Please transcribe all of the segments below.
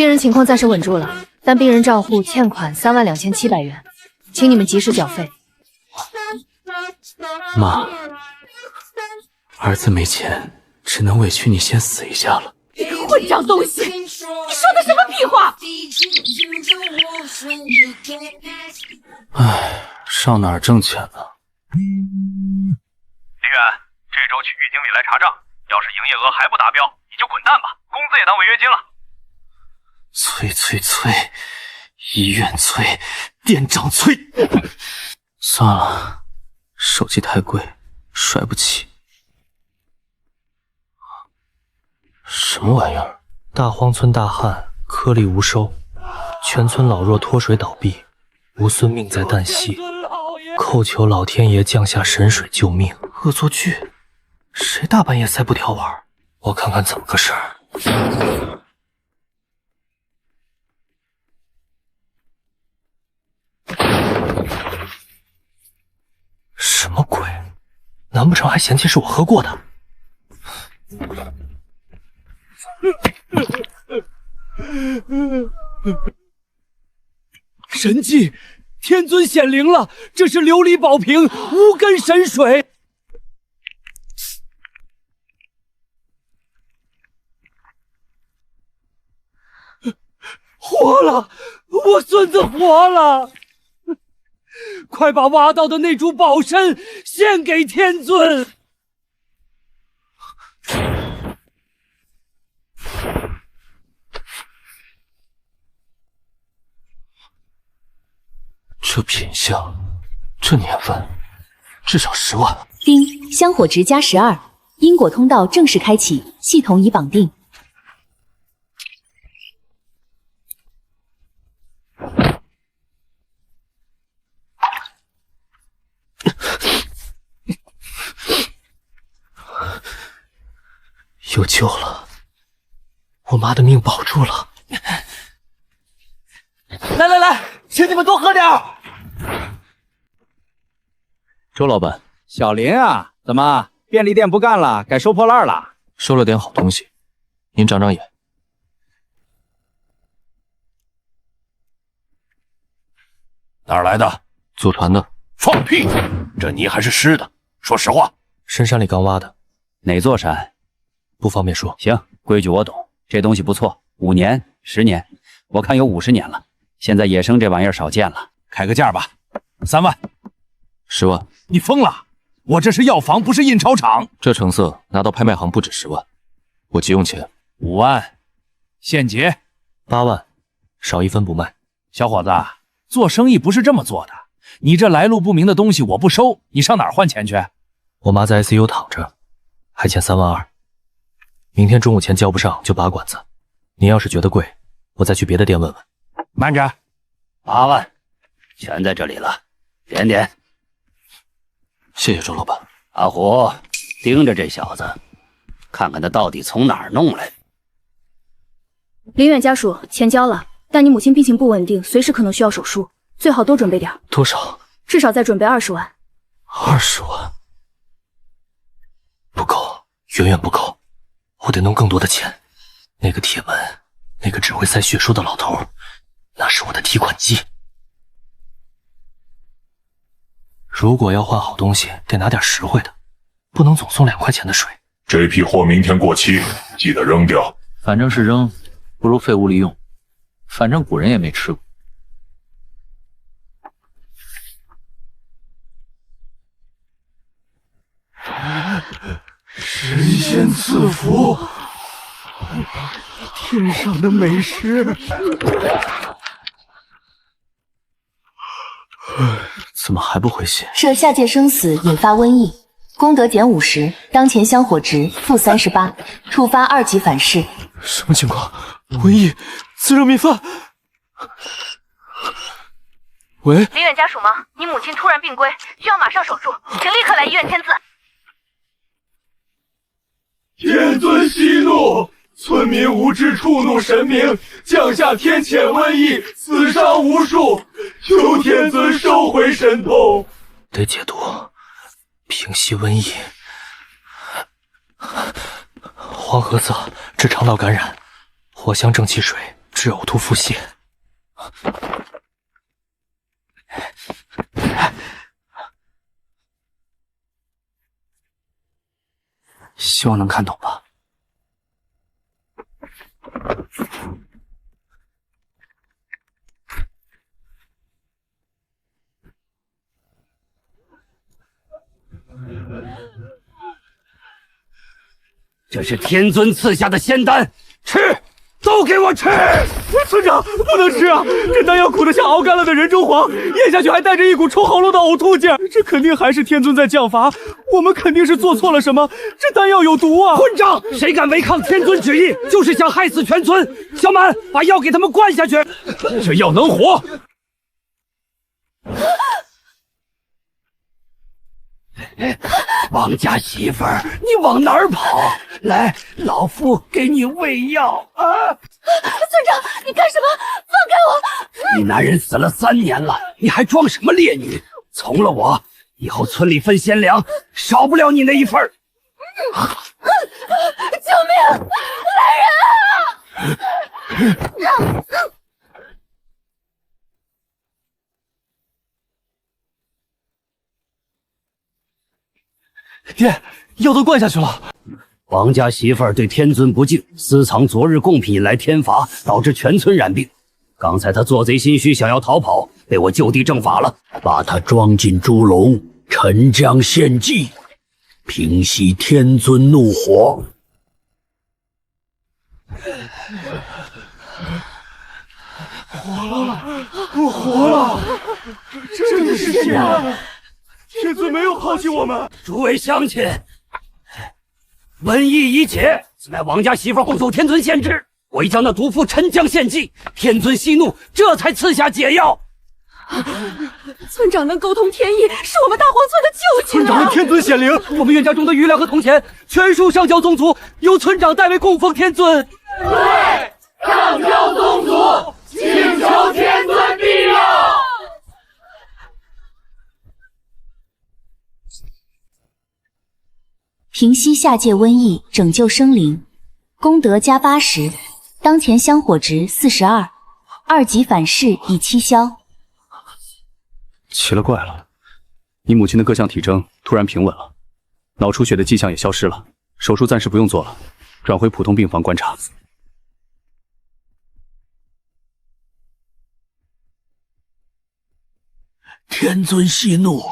病人情况暂时稳住了，但病人账户欠款32700元，请你们及时缴费。妈，儿子没钱，只能委屈你先死一下了。你个混账东西！你说的什么屁话？唉，上哪儿挣钱呢？林远，这周区域经理来查账，要是营业额还不达标，你就滚蛋吧，工资也当违约金了。催，医院催，店长催。算了，手机太贵，甩不起。什么玩意儿？大荒村大旱，颗粒无收，全村老弱脱水倒闭，无孙命在旦夕，叩求老天爷降下神水救命。恶作剧？谁大半夜塞布条玩？我看看怎么个事儿。什么鬼？难不成还嫌弃是我喝过的？神迹！天尊显灵了！这是琉璃宝瓶，无根神水。活了！我孙子活了！快把挖到的那株宝参献给天尊！这品相，这年份，至少10万。丁，香火值加12，因果通道正式开启，系统已绑定。有救了，我妈的命保住了。来，请你们多喝点儿。周老板，小林啊，怎么便利店不干了，改收破烂了？收了点好东西，您长长眼。哪儿来的？祖传的。放屁！这泥还是湿的。说实话，深山里刚挖的。哪座山？不方便说。行，规矩我懂。这东西不错，5年、10年，我看有50年了。现在野生这玩意儿少见了，开个价吧，3万、10万。你疯了？我这是药房，不是印钞厂。这成色拿到拍卖行不止10万，我急用钱。5万，现结。8万，少1分不卖。小伙子，做生意不是这么做的。你这来路不明的东西我不收，你上哪儿换钱去？我妈在 ICU 躺着，还欠3万2。明天中午前交不上就拔管子。您要是觉得贵，我再去别的店问问。慢着，8万，全在这里了，点。谢谢周老板。阿虎，盯着这小子，看看他到底从哪儿弄来的。林远家属，钱交了，但你母亲病情不稳定，随时可能需要手术，最好多准备点。多少？至少再准备20万。20万？不够，远远不够，我得弄更多的钱。那个铁门，那个只会塞血书的老头，那是我的提款机。如果要换好东西，得拿点实惠的，不能总送2块钱的水。这批货明天过期，记得扔掉。反正是扔，不如废物利用。反正古人也没吃过。神仙赐福，天上的美食。怎么还不回信？设下界生死引发瘟疫，功德减50，当前香火值-38，触发2级反噬。什么情况？瘟疫？自热灭饭？喂，林远家属吗？你母亲突然病危，需要马上手术，请立刻来医院签字。天尊息怒，村民无知触怒神明，降下天谴瘟疫，死伤无数，求天尊收回神通。得解毒，平息瘟疫。黄河色治肠道感染，藿香正气水致呕吐腹泻。希望能看懂吧。这是天尊赐下的仙丹，吃，都给我吃！村长，不能吃啊！这丹药苦得像熬干了的人中黄，咽下去还带着一股冲喉咙的呕吐劲儿。这肯定还是天尊在降罚，我们肯定是做错了什么。这丹药有毒啊！混账！谁敢违抗天尊旨意，就是想害死全村！小满，把药给他们灌下去。这药能活？王家媳妇儿，你往哪儿跑？来，老夫给你喂药啊！村长，你干什么？放开我！你男人死了3年了，你还装什么烈女？从了我，以后村里分贤良，少不了你那一份儿。救命！来人啊！爹，药都灌下去了。王家媳妇儿对天尊不敬，私藏昨日贡品引来天罚，导致全村染病。刚才他做贼心虚，想要逃跑，被我就地正法了，把他装进猪笼，沉江献祭，平息天尊怒火。活了！真的是这样！天尊没有抛弃我们。诸位乡亲，瘟疫已解，此乃王家媳妇不受天尊限制，我已将那毒妇沉江献祭，天尊息怒，这才赐下解药。村长能沟通天意，是我们大荒村的救星啊！村长的天尊显灵，我们院家中的余粮和铜钱全数上交宗族，由村长代为供奉天尊。对，上交宗族，请求天尊庇佑。平息下界瘟疫，拯救生灵，功德加80，当前香火值42，2级反噬已7消。奇了怪了，你母亲的各项体征突然平稳了，脑出血的迹象也消失了，手术暂时不用做了，转回普通病房观察。天尊息怒，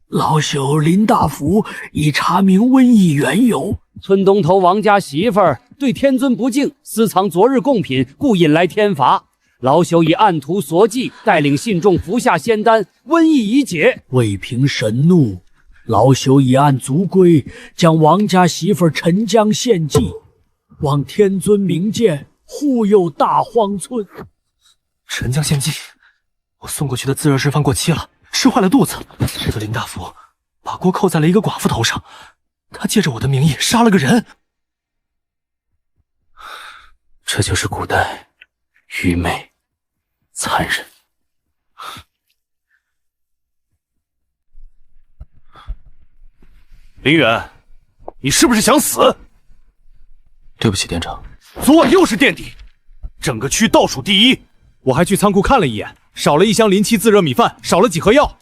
老朽林大福已查明瘟疫缘由。村东头王家媳妇儿对天尊不敬，私藏昨日贡品，故引来天罚。老朽已按图索骥，带领信众服下仙丹，瘟疫已解。为平神怒，老朽已按族规将王家媳妇儿沉江献祭，望天尊明鉴，护佑大荒村。沉江献祭，我送过去的自热释放过期了，吃坏了肚子。这个林大福把锅扣在了一个寡妇头上，他借着我的名义杀了个人。这就是古代愚昧、残忍。林远，你是不是想死？对不起，店长。昨晚又是垫底，整个区倒数第一。我还去仓库看了一眼，少了1箱临期自热米饭，少了几盒药。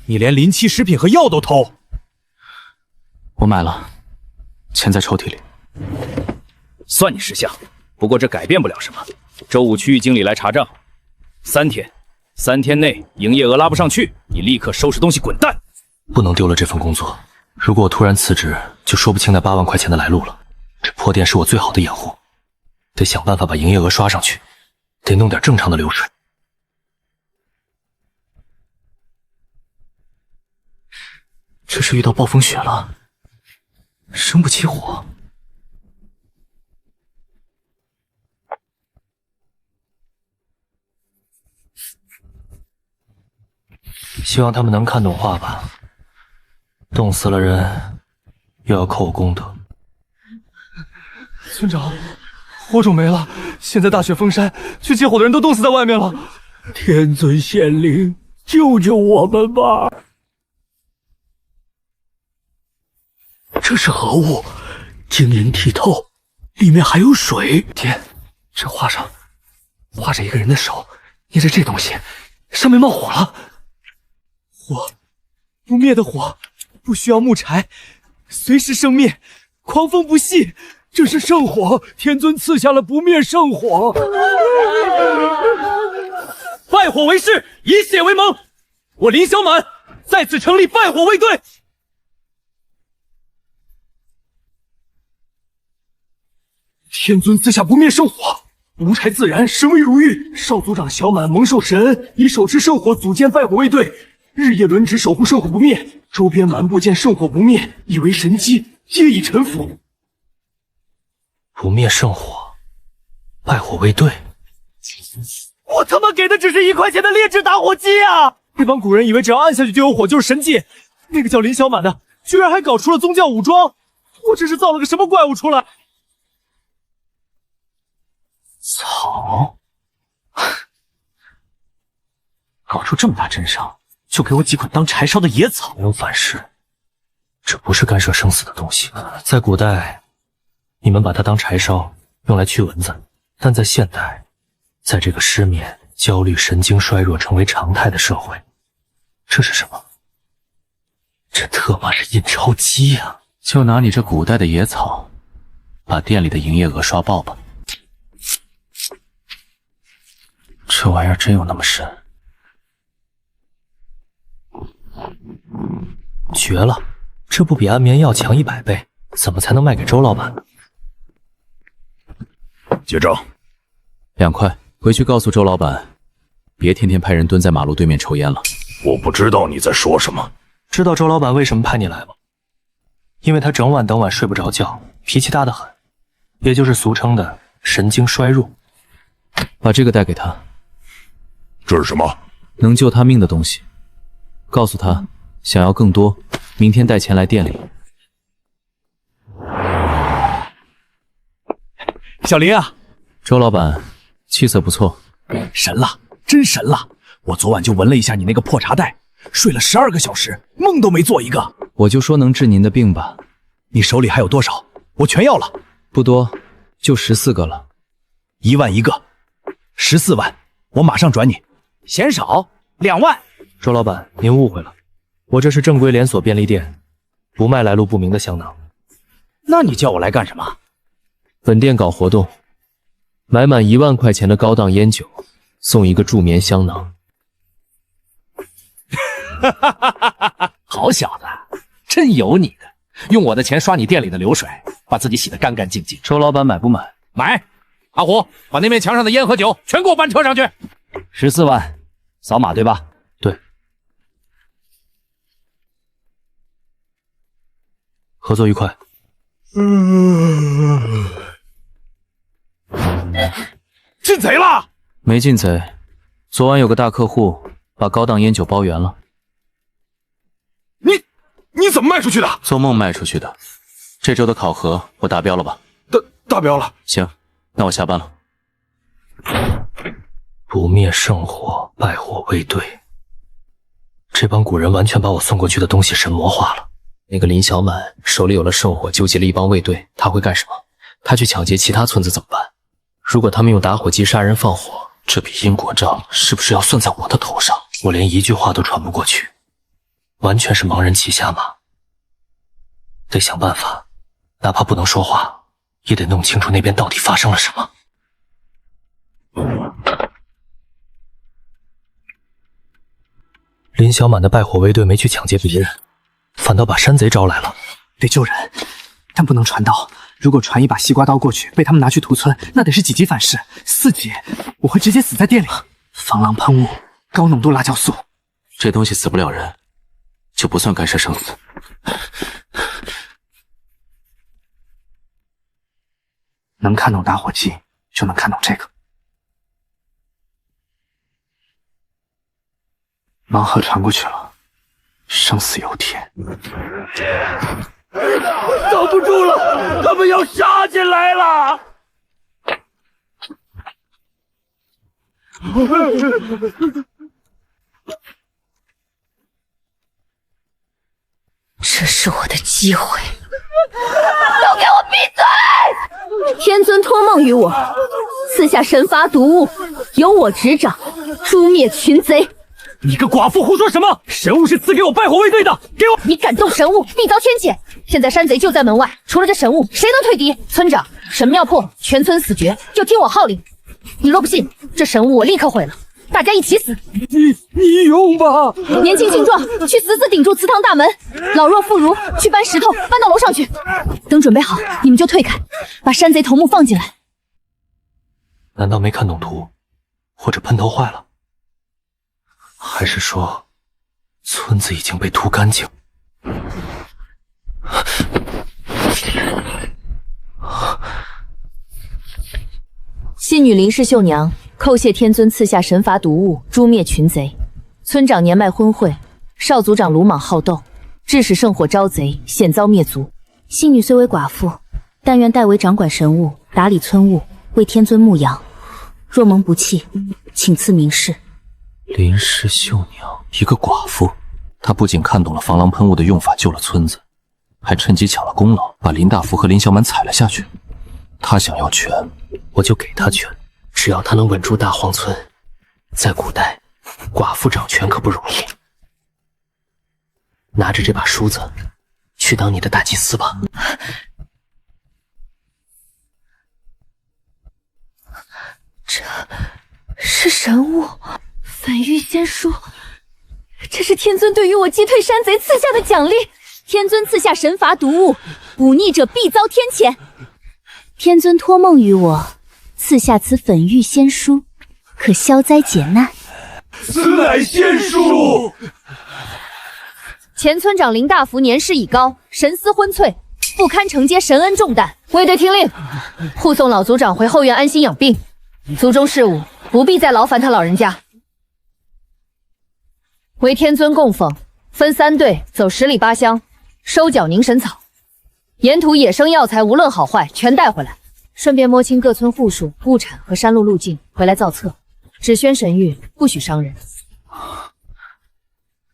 你连临期食品和药都偷。我买了，钱在抽屉里。算你识相，不过这改变不了什么。周5区域经理来查账，3天内营业额拉不上去，你立刻收拾东西滚蛋。不能丢了这份工作，如果我突然辞职，就说不清那8万块钱的来路了。这破店是我最好的掩护，得想办法把营业额刷上去，得弄点正常的流水。这是遇到暴风雪了，生不起火。希望他们能看懂话吧。冻死了人，又要扣我功德。村长，火种没了，现在大雪封山，去接火的人都冻死在外面了。天尊显灵，救救我们吧！这是何物？晶莹剔透，里面还有水。爹，这画上画着一个人的手，捏着这东西，上面冒火了。火，不灭的火，不需要木柴，随时生灭，狂风不息。这是圣火，天尊赐下了不灭圣火。拜火为师，以血为盟。我林小满在此成立拜火卫队。天尊赐下不灭圣火，无柴自燃，神威如玉。少族长小满蒙受神恩，以手持圣火组建拜火卫队，日夜轮值守护圣火不灭。周边蛮部见圣火不灭，以为神机，皆已臣服。不灭圣火，拜火卫队。我他妈给的只是1块钱的劣质打火机啊！这帮古人以为只要按下去就有火就是神迹，那个叫林小满的居然还搞出了宗教武装，我这是造了个什么怪物出来？草，搞出这么大阵仗，就给我几捆当柴烧的野草。没有反噬，这不是干涉生死的东西。在古代，你们把它当柴烧，用来驱蚊子；但在现代，在这个失眠、焦虑、神经衰弱成为常态的社会，这是什么？这特妈是印钞机啊！就拿你这古代的野草，把店里的营业额刷爆吧。这玩意儿真有那么神？绝了！这不比安眠药强100倍，怎么才能卖给周老板呢？结账2块，回去告诉周老板，别天天派人蹲在马路对面抽烟了。我不知道你在说什么。知道周老板为什么派你来吗？因为他整晚等晚睡不着觉，脾气大得很，也就是俗称的神经衰弱。把这个带给他。这是什么？能救他命的东西。告诉他，想要更多，明天带钱来店里。小林啊，周老板，气色不错。神了，真神了！我昨晚就闻了一下你那个破茶袋，睡了12个小时，梦都没做一个。我就说能治您的病吧。你手里还有多少？我全要了。不多，就14个了。1万1个，14万，我马上转你。嫌少？2万。周老板，您误会了，我这是正规连锁便利店，不卖来路不明的香囊。那你叫我来干什么？本店搞活动，买满1万块钱的高档烟酒，送一个助眠香囊。好小子，真有你的！用我的钱刷你店里的流水，把自己洗得干干净净。周老板买不买？买！阿虎，把那面墙上的烟和酒全给我搬车上去。14万，扫码对吧？对。合作愉快。进贼了？没进贼，昨晚有个大客户把高档烟酒包圆了。你怎么卖出去的？做梦卖出去的。这周的考核我达标了吧？达标了。行，那我下班了。不灭圣火，拜火卫队。这帮古人完全把我送过去的东西神魔化了。那个林小满手里有了圣火，纠集了一帮卫队，他会干什么？他去抢劫其他村子怎么办？如果他们用打火机杀人放火，这笔因果账是不是要算在我的头上？我连一句话都传不过去，完全是盲人骑瞎马。得想办法，哪怕不能说话，也得弄清楚那边到底发生了什么。林小满的拜火卫队没去抢劫别人，反倒把山贼招来了。得救人，但不能传刀。如果传一把西瓜刀过去，被他们拿去屠村，那得是几级反噬？4级，我会直接死在店里。防狼喷雾，高浓度辣椒素，这东西死不了人，就不算干涉生死。能看懂打火机，就能看懂这个。盲盒传过去了，生死由天。守不住了，他们要杀进来了！这是我的机会，都给我闭嘴！天尊托梦于我，赐下神罚毒物，由我执掌，诛灭群贼。你个寡妇胡说什么？神物是赐给我败火卫队的，给我！你敢动神物，必遭天谴！现在山贼就在门外，除了这神物，谁能退敌？村长，神庙破，全村死绝，就听我号令。你若不信，这神物我立刻毁了，大家一起死！你用吧！年轻精壮，去死死顶住祠堂大门；老弱妇孺，去搬石头搬到楼上去。等准备好，你们就退开，把山贼头目放进来。难道没看懂图，或者喷头坏了？还是说，村子已经被屠干净？信女林氏绣娘叩谢天尊赐下神罚毒物，诛灭群贼。村长年迈昏晦，少族长鲁莽好斗，致使圣火招贼，险遭灭族。信女虽为寡妇，但愿代为掌管神物，打理村务，为天尊牧养。若蒙不弃，请赐明示。林氏绣娘，一个寡妇，她不仅看懂了防狼喷雾的用法，救了村子，还趁机抢了功劳，把林大福和林小满踩了下去。她想要权，我就给她权，只要她能稳住大荒村。在古代，寡妇掌权可不容易。拿着这把梳子，去当你的大祭司吧。这是神物。粉玉仙书，这是天尊对于我击退山贼赐下的奖励。天尊赐下神罚毒物，忤逆者必遭天谴。天尊托梦于我，赐下此粉玉仙书，可消灾解难。此乃仙书。前村长林大福年事已高，神思昏聩，不堪承接神恩重担。卫队听令，护送老族长回后院安心养病，族中事务不必再劳烦他老人家。为天尊供奉，分3队走10里8乡，收缴凝神草，沿途野生药材无论好坏全带回来，顺便摸清各村户数、物产和山路路径，回来造册。只宣神谕，不许伤人。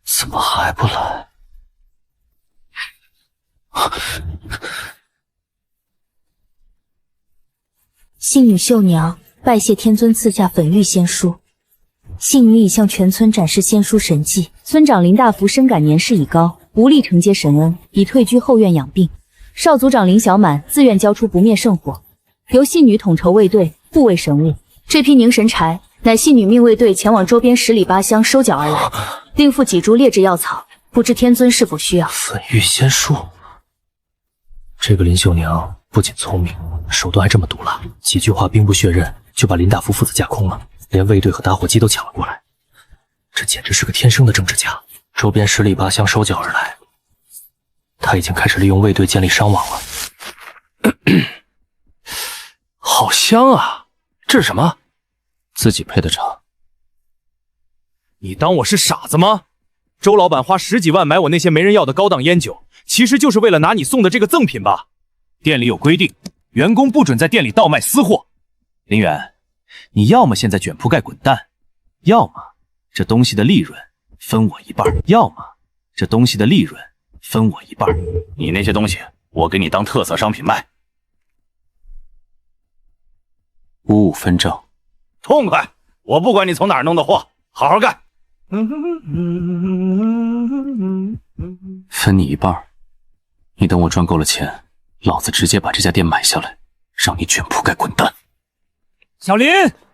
怎么还不来？信女绣娘拜谢天尊赐下粉玉仙书。信女已向全村展示仙书神迹，村长林大福深感年事已高，无力承接神恩，已退居后院养病。少族长林小满自愿交出不灭圣火，由信女统筹卫队，护卫神物。这批凝神柴乃信女命卫队前往周边10里8乡收缴而来，另附几株劣质药草，不知天尊是否需要？粉玉仙书，这个林绣娘不仅聪明，手段还这么毒辣，几句话兵不血刃就把林大福父子架空了。连卫队和打火机都抢了过来，这简直是个天生的政治家。周边10里8乡收缴而来，他已经开始利用卫队建立商网了。好香啊！这是什么？自己配的茶。你当我是傻子吗？周老板花10几万买我那些没人要的高档烟酒，其实就是为了拿你送的这个赠品吧？店里有规定，员工不准在店里倒卖私货。林远，你要么现在卷铺盖滚蛋，要么这东西的利润分我一半，要么这东西的利润分我一半。你那些东西我给你当特色商品卖。55分正。痛快！我不管你从哪儿弄的货，好好干。分你一半，你等我赚够了钱，老子直接把这家店买下来，让你卷铺盖滚蛋。小林，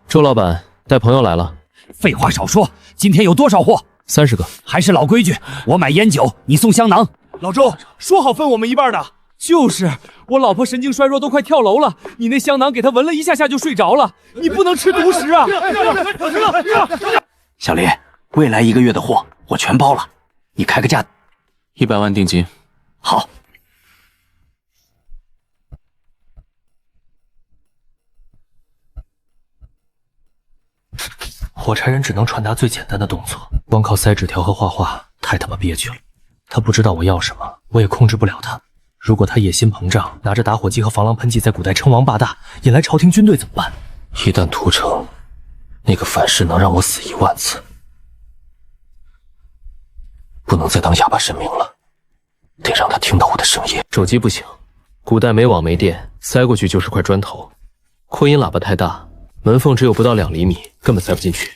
周老板带朋友来了。废话少说，今天有多少货？30个。还是老规矩，我买烟酒，你送香囊。老周，说好分我们一半的。就是我老婆神经衰弱，都快跳楼了，你那香囊给她闻了一下下就睡着了，你不能吃独食啊！小林，未来1个月的货我全包了，你开个价，100万定金。好。火柴人只能传达最简单的动作，光靠塞纸条和画画太他妈憋屈了。他不知道我要什么，我也控制不了他。如果他野心膨胀，拿着打火机和防狼喷剂在古代称王霸大，引来朝廷军队怎么办？一旦屠城，那个反噬能让我死1万次。不能再当哑巴神明了，得让他听到我的声音。手机不行，古代没网没电，塞过去就是块砖头。扩音喇叭太大，门缝只有不到2厘米，根本塞不进去。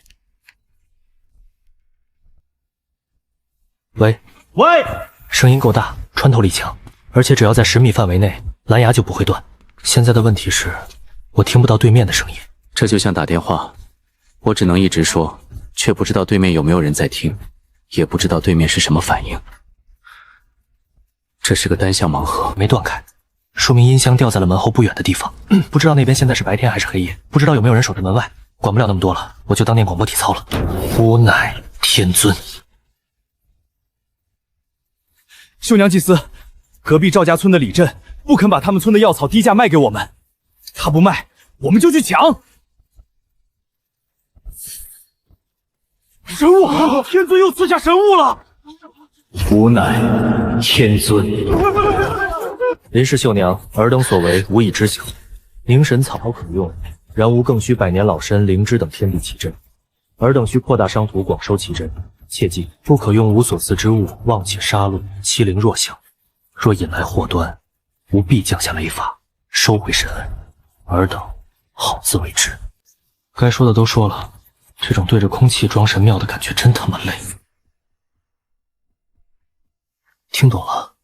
喂，声音够大，穿透力强，而且只要在10米范围内，蓝牙就不会断。现在的问题是，我听不到对面的声音。这就像打电话，我只能一直说，却不知道对面有没有人在听，也不知道对面是什么反应。这是个单向盲盒，没断开，说明音箱掉在了门后不远的地方。不知道那边现在是白天还是黑夜，不知道有没有人守着门外。管不了那么多了，我就当念广播体操了。吾乃天尊。绣娘祭司，隔壁赵家村的李振不肯把他们村的药草低价卖给我们，他不卖，我们就去抢。神物！天尊又赐下神物了！吾乃天尊。林氏绣娘，尔等所为，吾已知晓。凝神草可用，然吾更需百年老参、灵芝等天地奇珍。尔等需扩大商途，广收奇珍。切记，不可用无所赐之物妄且杀戮，欺凌弱小。若引来祸端，吾必降下雷罚，收回神恩。尔等好自为之。该说的都说了，这种对着空气装神庙的感觉真他妈累。听懂了，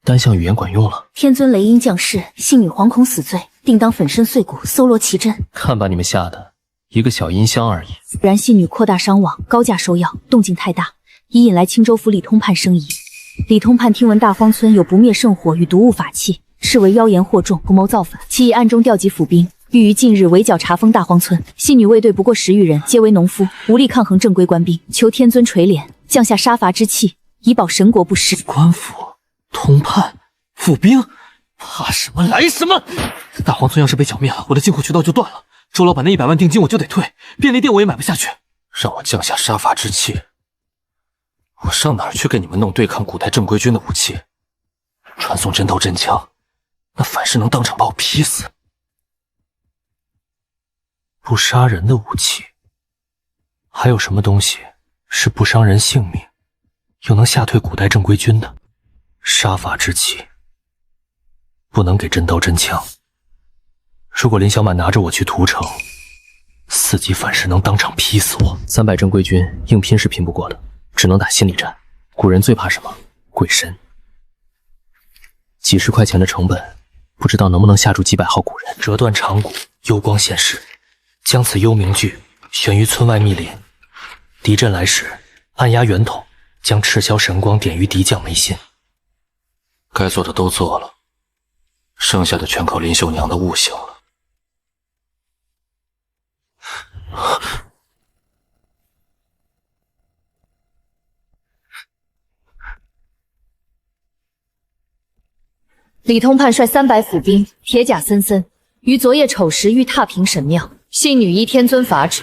单向语言管用了。天尊雷音降世，信女惶恐死罪，定当粉身碎骨，搜罗奇珍。看把你们吓的，一个小音箱而已。然信女扩大商网，高价收药，动静太大，已引来青州府李通判生疑。李通判听闻大荒村有不灭圣火与毒物法器，视为妖言惑众，不谋造反，其以暗中调集府兵，欲于近日围剿查封大荒村。信女卫队不过10余人，皆为农夫，无力抗衡正规官兵，求天尊垂怜，降下杀伐之气，以保神国不失。官府、通判、府兵，怕什么来什么！大荒村要是被剿灭了，我的进货渠道就断了。周老板那100万定金我就得退，便利店我也买不下去。让我降下杀伐之气，我上哪儿去给你们弄对抗古代正规军的武器？传送真刀真枪，那反是能当场把我劈死。不杀人的武器，还有什么东西是不伤人性命，又能吓退古代正规军的？杀伐之气，不能给真刀真枪。如果林小满拿着我去屠城，4级反噬能当场劈死我。300正规军硬拼是拼不过的，只能打心理战。古人最怕什么？鬼神。几10块钱的成本，不知道能不能吓住几百号古人。折断长骨，幽光现世，将此幽冥具悬于村外密林。敌阵来时，按压源头，将赤霄神光点于敌将眉心。该做的都做了，剩下的全靠林秀娘的悟性了。李通判率300府兵，铁甲森森，于昨夜丑时欲踏平神庙。信女依天尊法旨，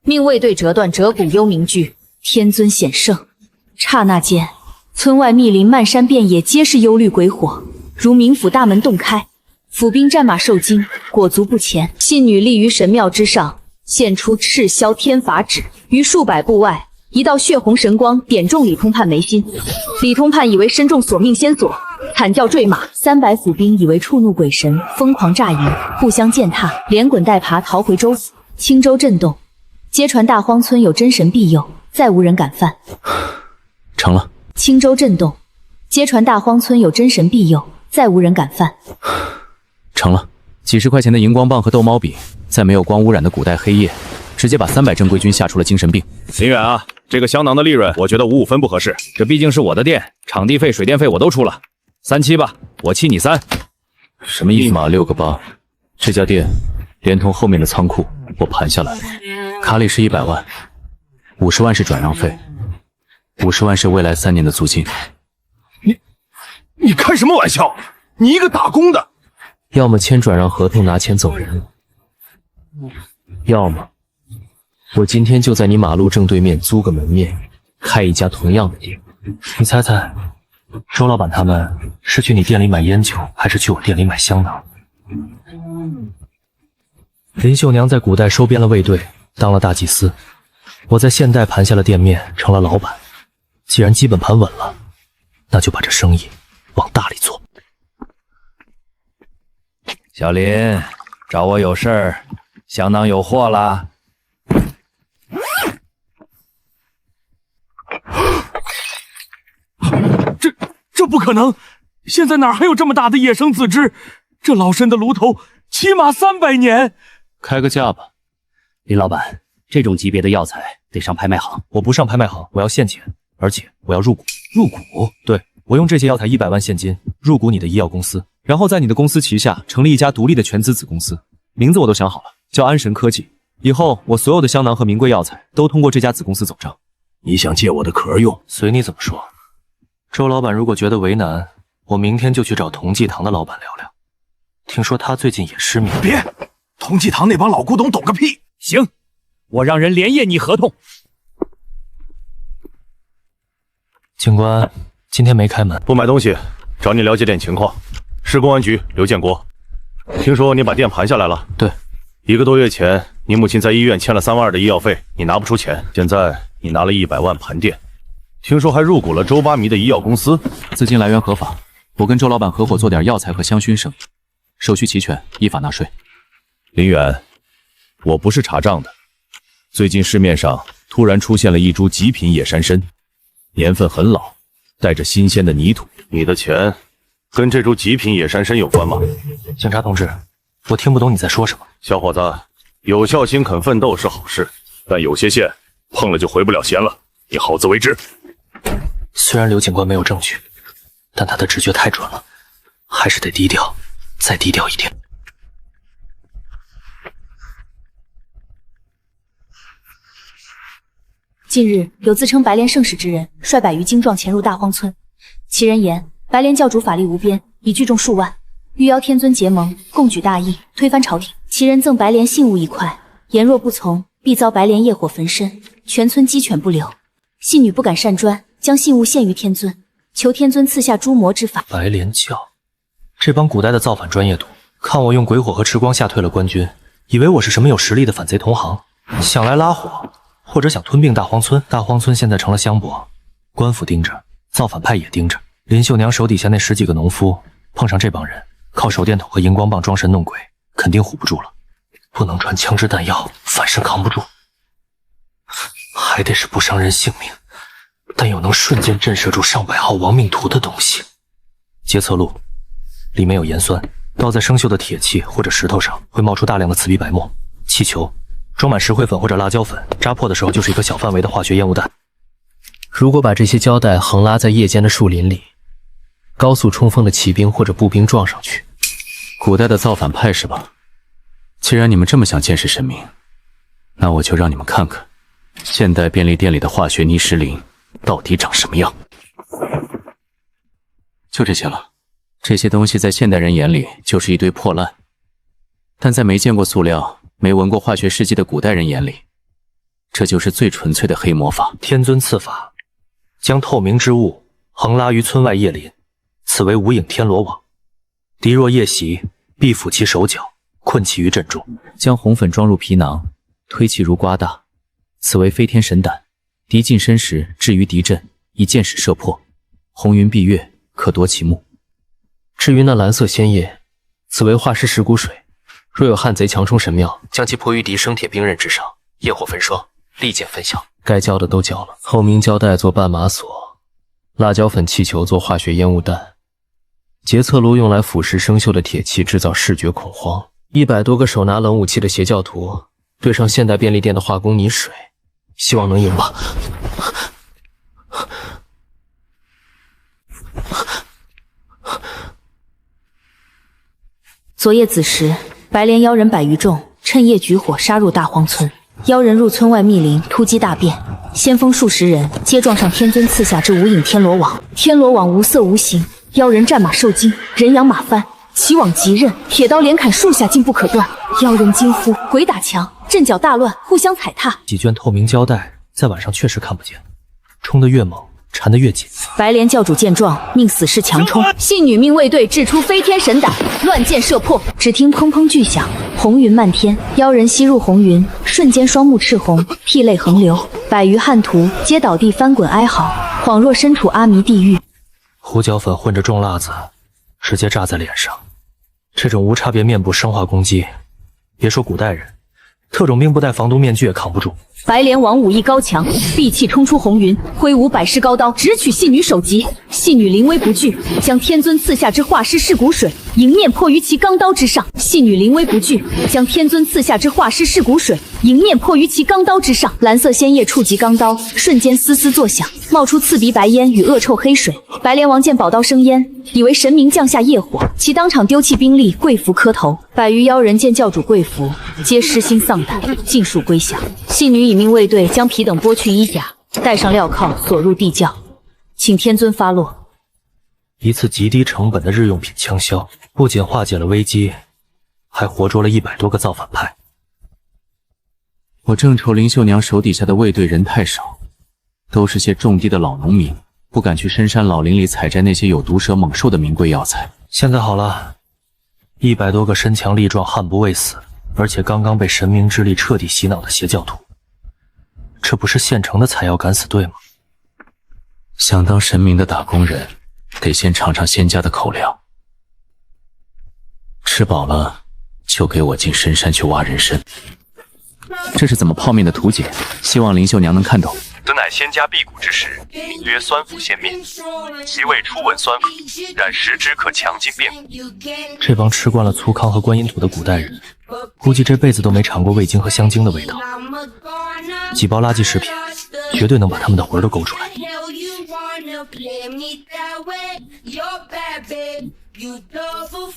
命卫队折断折骨幽冥具。天尊显圣，刹那间，村外密林漫山遍野皆是幽绿鬼火，如冥府大门洞开，府兵战马受惊，裹足不前。信女立于神庙之上，现出赤霄天法旨，于数百步外，一道血红神光点中李通判眉心。李通判以为身中索命仙索，惨叫坠马。300府兵以为触怒鬼神，疯狂炸营，互相践踏，连滚带爬逃回州府。青州震动，皆传大荒村有真神庇佑，再无人敢犯。成了。青州震动，皆传大荒村有真神庇佑，再无人敢犯。成了。几10块钱的荧光棒和逗猫笔，在没有光污染的古代黑夜，直接把300正规军吓出了精神病。林远啊，这个香囊的利润，我觉得5-5分不合适。这毕竟是我的店，场地费、水电费我都出了，3-7吧，我欺你3。什么意思？一码6个8。这家店连同后面的仓库，我盘下来了，卡里是100万，50万是转让费，50万是未来3年的租金。你开什么玩笑？你一个打工的，要么签转让合同拿钱走人，要么我今天就在你马路正对面租个门面，开一家同样的店。你猜猜，周老板他们是去你店里买烟酒，还是去我店里买香囊？林秀娘在古代收编了卫队，当了大祭司。我在现代盘下了店面，成了老板。既然基本盘稳了，那就把这生意往大里做。小林找我有事儿，相当有货啦。这不可能！现在哪还有这么大的野生自知？这老参的炉头起码300年。开个价吧。林老板，这种级别的药材得上拍卖行。我不上拍卖行，我要现钱，而且我要入股。入股？对，我用这些药材100万现金入股你的医药公司，然后在你的公司旗下成立一家独立的全资子公司，名字我都想好了，叫安神科技。以后我所有的香囊和名贵药材都通过这家子公司走账。你想借我的壳用？随你怎么说。周老板如果觉得为难，我明天就去找同济堂的老板聊聊。听说他最近也失眠。别，同济堂那帮老古董懂个屁！行，我让人连夜拟合同。警官，今天没开门。不买东西，找你了解点情况。市公安局刘建国，听说你把店盘下来了？对，1个多月前，你母亲在医院欠了3万2的医药费，你拿不出钱，现在你拿了100万盘店。听说还入股了周八迷的医药公司，资金来源合法。我跟周老板合伙做点药材和香薰生意，手续齐全，依法纳税。林远，我不是查账的。最近市面上突然出现了一株极品野山参，年份很老，带着新鲜的泥土。你的钱跟这株极品野山参有关吗？警察同志，我听不懂你在说什么。小伙子，有孝心肯奋斗是好事，但有些线碰了就回不了弦了，你好自为之。虽然刘警官没有证据，但他的直觉太准了，还是得低调，再低调一点。近日，有自称白莲圣使之人率100余精壮潜入大荒村，其人言白莲教主法力无边，已聚众数万，欲邀天尊结盟，共举大义，推翻朝廷。其人赠白莲信物1块，言若不从，必遭白莲业火焚身，全村鸡犬不留。信女不敢擅专，将信物献于天尊，求天尊赐下诛魔之法。白莲教，这帮古代的造反专业度，看我用鬼火和赤光吓退了官军，以为我是什么有实力的反贼同行，想来拉火，或者想吞并大荒村。大荒村现在成了香饽，官府盯着，造反派也盯着。林秀娘手底下那10几个农夫，碰上这帮人，靠手电筒和荧光棒装神弄鬼，肯定唬不住了。不能穿枪支弹药，反身扛不住，还得是不伤人性命，但又能瞬间震慑住上百号亡命徒的东西。洁厕露里面有盐酸，倒在生锈的铁器或者石头上，会冒出大量的刺鼻白沫。气球装满石灰粉或者辣椒粉，扎破的时候就是一个小范围的化学烟雾弹。如果把这些胶带横拉在夜间的树林里，高速冲锋的骑兵或者步兵撞上去。古代的造反派是吧？既然你们这么想见识神明，那我就让你们看看现代便利店里的化学泥石林到底长什么样。就这些了，这些东西在现代人眼里就是一堆破烂，但在没见过塑料、没闻过化学试剂的古代人眼里，这就是最纯粹的黑魔法。天尊赐法，将透明之物横拉于村外叶林，此为无影天罗网。敌若夜袭，必抚其手脚，困其于阵中。将红粉装入皮囊，推其如瓜大，此为飞天神胆。敌近身时，置于敌阵，以箭矢射破。红云蔽月，可夺其目。至于那蓝色鲜液，此为化尸石骨水。若有汉贼强冲神庙，将其泼于敌生铁兵刃之上，业火焚烧，利剑分晓。该交的都交了。透明胶带做绊马索，辣椒粉气球做化学烟雾弹，洁厕露用来腐蚀生锈的铁器，制造视觉恐慌。100多个手拿冷武器的邪教徒，对上现代便利店的化工泥水，希望能赢吧。昨夜子时，白莲妖人100余众趁夜举火杀入大荒村，妖人入村外密林突击大变，先锋数十人皆撞上天尊赐下之无影天罗网。天罗网无色无形，妖人战马受惊，人仰马翻，齐往急刃，铁刀连砍树下竟不可断。妖人惊呼鬼打墙，阵脚大乱，互相踩踏。几卷透明胶带在晚上确实看不见，冲得越猛，缠得越紧。白莲教主见状，命死士强冲，信女命卫队掷出飞天神胆，乱箭射破。只听砰砰巨响，红云漫天，妖人吸入红云，瞬间双目赤红，涕泪横流，100余汉徒皆倒地翻滚哀嚎，恍若身处阿弥地狱。胡椒粉混着重辣子，直接炸在脸上。这种无差别面部生化攻击，别说古代人，特种兵不戴防毒面具也扛不住。白莲王武艺高强，闭气冲出红云，挥舞百世高刀，直取戏女首级。戏女临危不惧，将天尊赐下之化尸噬骨水迎面泼于其钢刀之上。戏女临危不惧，将天尊赐下之化尸噬骨水迎面泼于其钢刀之上。蓝色仙液触及钢刀，瞬间嘶嘶作响，冒出刺鼻白烟与恶臭黑水。白莲王见宝刀生烟，以为神明降下业火，其当场丢弃兵力，跪伏磕头。百余妖人见教主跪伏，皆失心丧胆，尽数归降。戏女以命卫队将皮等剥去衣甲，戴上镣铐，锁入地窖，请天尊发落。一次极低成本的日用品枪销，不仅化解了危机，还活捉了100多个造反派。我正愁林秀娘手底下的卫队人太少，都是些种地的老农民，不敢去深山老林里采摘那些有毒蛇猛兽的名贵药材。现在好了，100多个身强力壮、悍不畏死，而且刚刚被神明之力彻底洗脑的邪教徒，这不是现成的采药敢死队吗？想当神明的打工人，得先尝尝仙家的口粮。吃饱了，就给我进深山去挖人参。这是怎么泡面的图解，希望林秀娘能看懂。此乃仙家辟谷之食，名曰酸腐仙面，其味初闻酸腐，然食之可强筋变骨。这帮吃惯了粗糠和观音土的古代人，估计这辈子都没尝过味精和香精的味道。几包垃圾食品，绝对能把他们的魂都勾出来。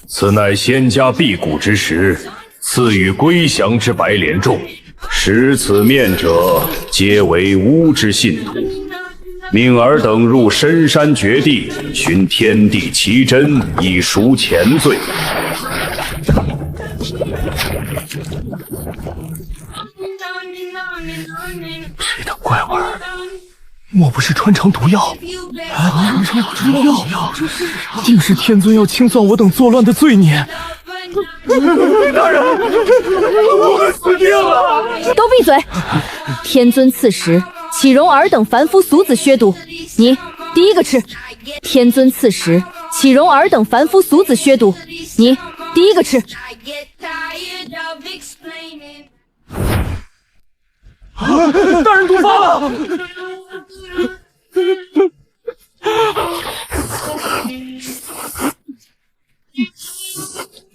此乃仙家辟谷之食，赐予归降之白莲众。食此面者，皆为巫之信徒。命尔等入深山绝地，寻天地奇珍，以赎前罪。这等怪味儿，莫不是穿肠毒药？穿肠毒药，竟是天尊要清算我等作乱的罪孽。大人，我们死定了！都闭嘴！天尊赐食，岂容尔等凡夫俗子削毒？你第一个吃。天尊赐食，岂容尔等凡夫俗子削毒？你第一个吃。大人毒发了！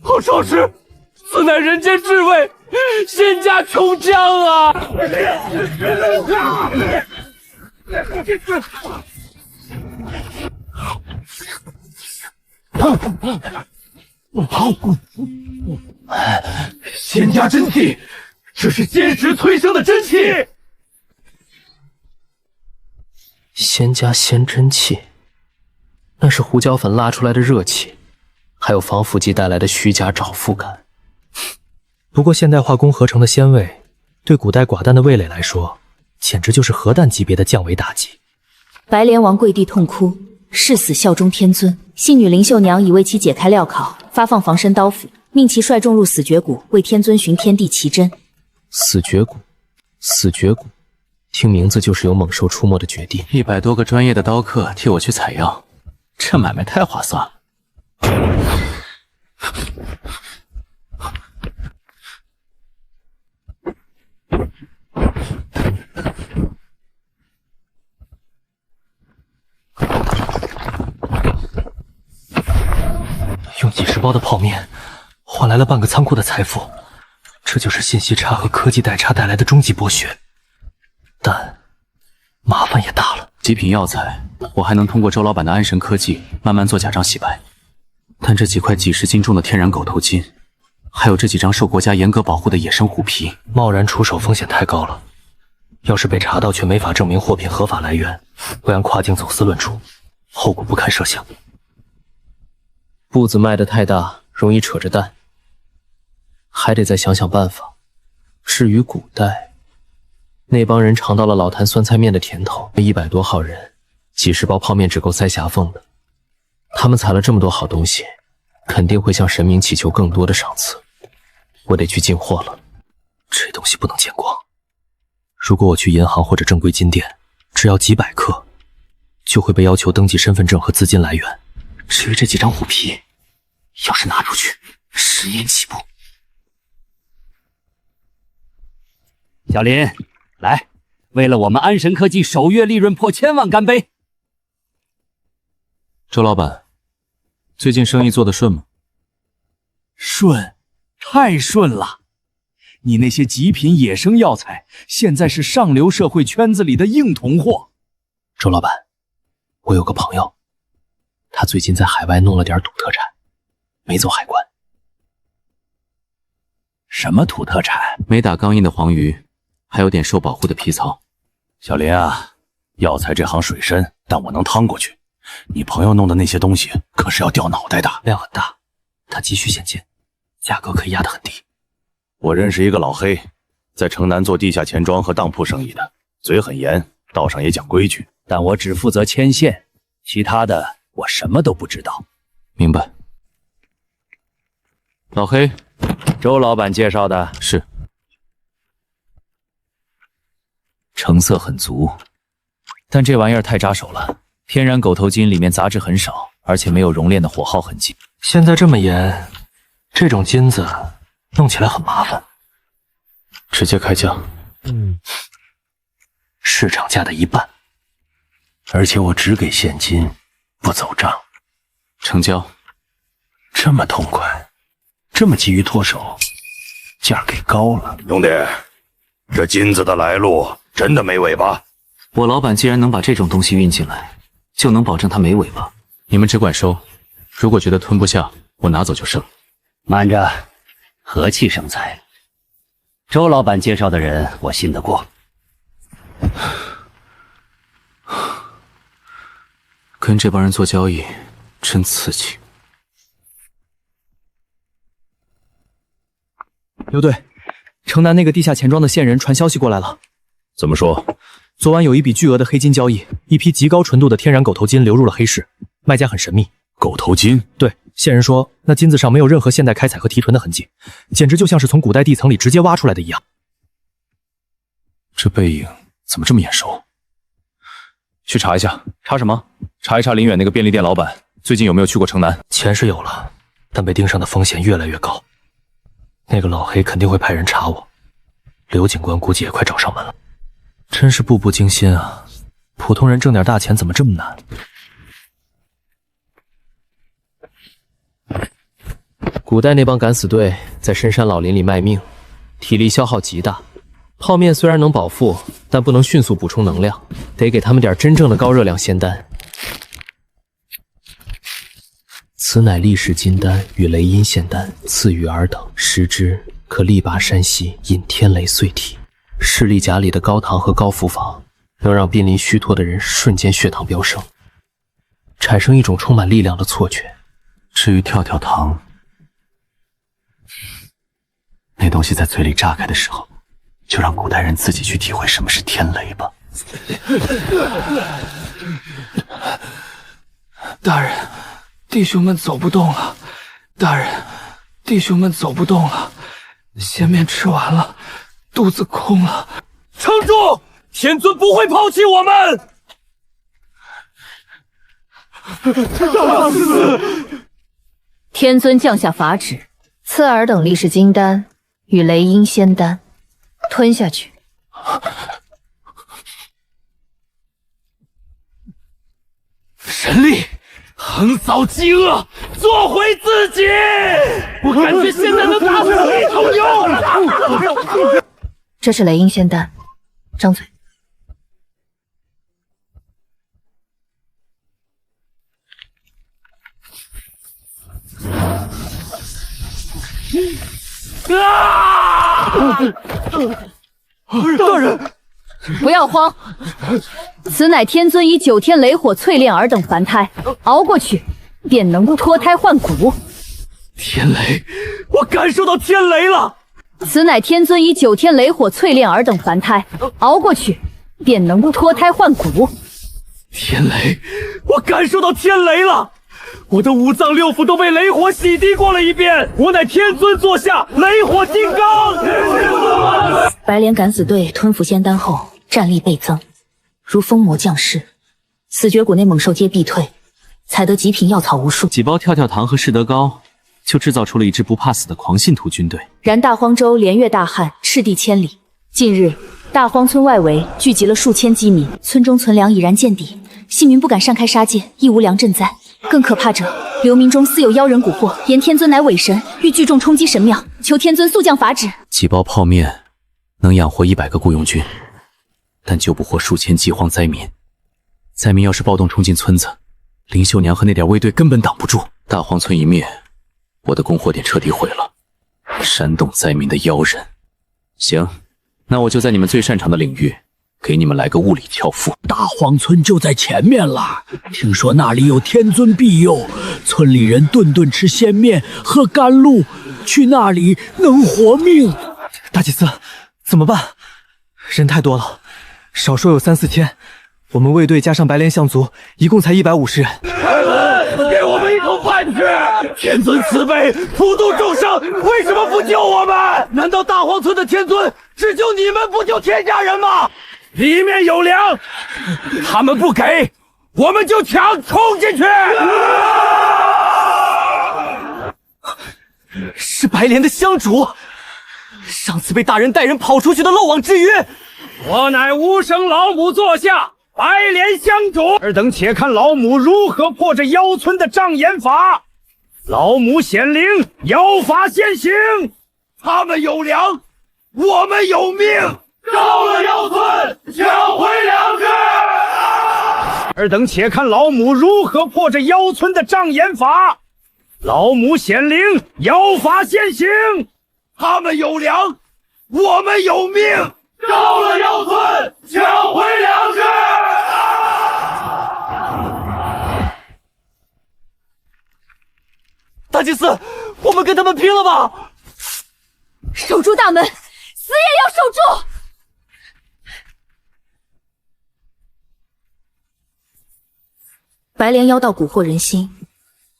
好少时，此乃人间至味，仙家琼浆啊！仙家真气，这是仙石催生的真气。仙家仙真气，那是胡椒粉拉出来的热气，还有防腐剂带来的虚假找腹感。不过现代化工合成的鲜味，对古代寡淡的味蕾来说，简直就是核弹级别的降维打击。白莲王跪地痛哭，誓死效忠天尊。戏女林秀娘已为其解开镣铐，发放防身刀斧，命其率众入死绝谷，为天尊寻天地奇珍。死绝谷，死绝谷，听名字就是有猛兽出没的绝地。100多个专业的刀客替我去采药，这买卖太划算了。用几10包的泡面换来了半个仓库的财富，这就是信息差和科技代差带来的终极剥削，但麻烦也大了。极品药材，我还能通过周老板的安神科技慢慢做假账洗白，但这几块几10斤重的天然狗头金，还有这几张受国家严格保护的野生虎皮，贸然出手风险太高了。要是被查到却没法证明货品合法来源，会按跨境走私论处，后果不堪设想。步子迈得太大，容易扯着蛋，还得再想想办法。至于古代，那帮人尝到了老坛酸菜面的甜头，100多号人，几10包泡面只够塞匣缝的。他们采了这么多好东西，肯定会向神明祈求更多的赏赐。我得去进货了，这东西不能见光。如果我去银行或者正规金店，只要几百克，就会被要求登记身份证和资金来源。至于这几张虎皮，要是拿出去，10年起步。小林，来，为了我们安神科技首月利润破1000万干杯！周老板，最近生意做得顺吗？顺，太顺了！你那些极品野生药材，现在是上流社会圈子里的硬通货。周老板，我有个朋友，他最近在海外弄了点土特产，没走海关。什么土特产？没打钢印的黄鱼，还有点受保护的皮草。小林啊，药材这行水深，但我能趟过去。你朋友弄的那些东西可是要掉脑袋的，量很大，他急需现金，价格可以压得很低。我认识一个老黑，在城南做地下钱庄和当铺生意的，嘴很严，道上也讲规矩，但我只负责牵线，其他的我什么都不知道。明白。老黑，周老板介绍的。是。成色很足，但这玩意儿太扎手了。天然狗头金里面杂质很少，而且没有熔炼的火耗痕迹。现在这么严，这种金子弄起来很麻烦。直接开价。市场价的1半，而且我只给现金，不走账。成交。这么痛快，这么急于脱手，价给高了。兄弟，这金子的来路真的没尾巴？我老板既然能把这种东西运进来，就能保证它没尾巴。你们只管收，如果觉得吞不下，我拿走就是了。慢着，和气生财。周老板介绍的人，我信得过。跟这帮人做交易，真刺激。刘队，城南那个地下钱庄的线人传消息过来了。怎么说？昨晚有一笔巨额的黑金交易，一批极高纯度的天然狗头金流入了黑市，卖家很神秘。狗头金？对，线人说那金子上没有任何现代开采和提纯的痕迹，简直就像是从古代地层里直接挖出来的一样。这背影怎么这么眼熟？去查一下。查什么？查一查林远那个便利店老板最近有没有去过城南。钱是有了，但被盯上的风险越来越高。那个老黑肯定会派人查我，刘警官估计也快找上门了。真是步步惊心啊！普通人挣点大钱怎么这么难？古代那帮敢死队在深山老林里卖命，体力消耗极大。泡面虽然能饱腹，但不能迅速补充能量，得给他们点真正的高热量仙丹。此乃力士金丹与雷音仙丹，赐予尔等，食之可力拔山兮，引天雷碎体。士力甲里的高糖和高伏法能让濒临虚脱的人瞬间血糖飙升，产生一种充满力量的错觉。至于跳跳糖，那东西在嘴里炸开的时候，就让古代人自己去体会什么是天雷吧。大人，弟兄们走不动了。大人，弟兄们走不动了。鲜面吃完了，肚子空了。撑住！天尊不会抛弃我们。大师，天尊降下法旨，赐尔等力士金丹与雷音仙丹，吞下去。神力横扫饥饿，做回自己。我感觉现在能打死一头牛。这是雷音仙丹，张嘴。大人，不要慌，此乃天尊以9天雷火淬炼尔等凡胎，熬过去便能脱胎换骨。天雷，我感受到天雷了。此乃天尊以9天雷火淬炼尔等凡胎，熬过去便能脱胎换骨。天雷，我感受到天雷了。我的5脏6腑都被雷火洗涤过了一遍，我乃天尊座下雷火金刚。白莲敢死队吞服仙丹后，战力倍增，如疯魔降世，死绝谷内猛兽皆必退，采得极品药草无数。几包跳跳糖和士德膏，就制造出了一支不怕死的狂信徒军队。然大荒州连越大旱，赤地千里，近日，大荒村外围聚集了数千饥民，村中存粮已然见底，信民不敢擅开杀戒，亦无粮赈灾。更可怕者，流民中似有妖人蛊惑，言天尊乃伪神，欲聚众冲击神庙，求天尊速降法旨。几包泡面能养活100个雇佣军，但救不活数千饥荒灾民。灾民要是暴动冲进村子，林秀娘和那点卫队根本挡不住。大荒村一灭，我的供货点彻底毁了。煽动灾民的妖人。行，那我就在你们最擅长的领域，给你们来个物理挑夫。大荒村就在前面了，听说那里有天尊庇佑，村里人顿顿吃鲜面，喝甘露，去那里能活命。大祭司，怎么办？人太多了，少说有3、4千，我们卫队加上白莲象族，一共才150人。给我们一口饭吃！天尊慈悲，普度众生，为什么不救我们？难道大荒村的天尊只救你们，不救天下人吗？里面有粮，他们不给，我们就抢，冲进去！是白莲的香主，上次被大人带人跑出去的漏网之鱼。我乃无生老母座下，白莲香主，尔等且看老母如何破这妖村的障眼法。老母显灵，妖法现形。他们有粮，我们有命。招了妖村，抢回粮食。尔等且看老母如何破这妖村的障眼法。老母显灵，妖法现形。他们有粮，我们有命。招了妖村，抢回粮食。大祭司，我们跟他们拼了吧！守住大门，死也要守住！白莲妖道蛊惑人心，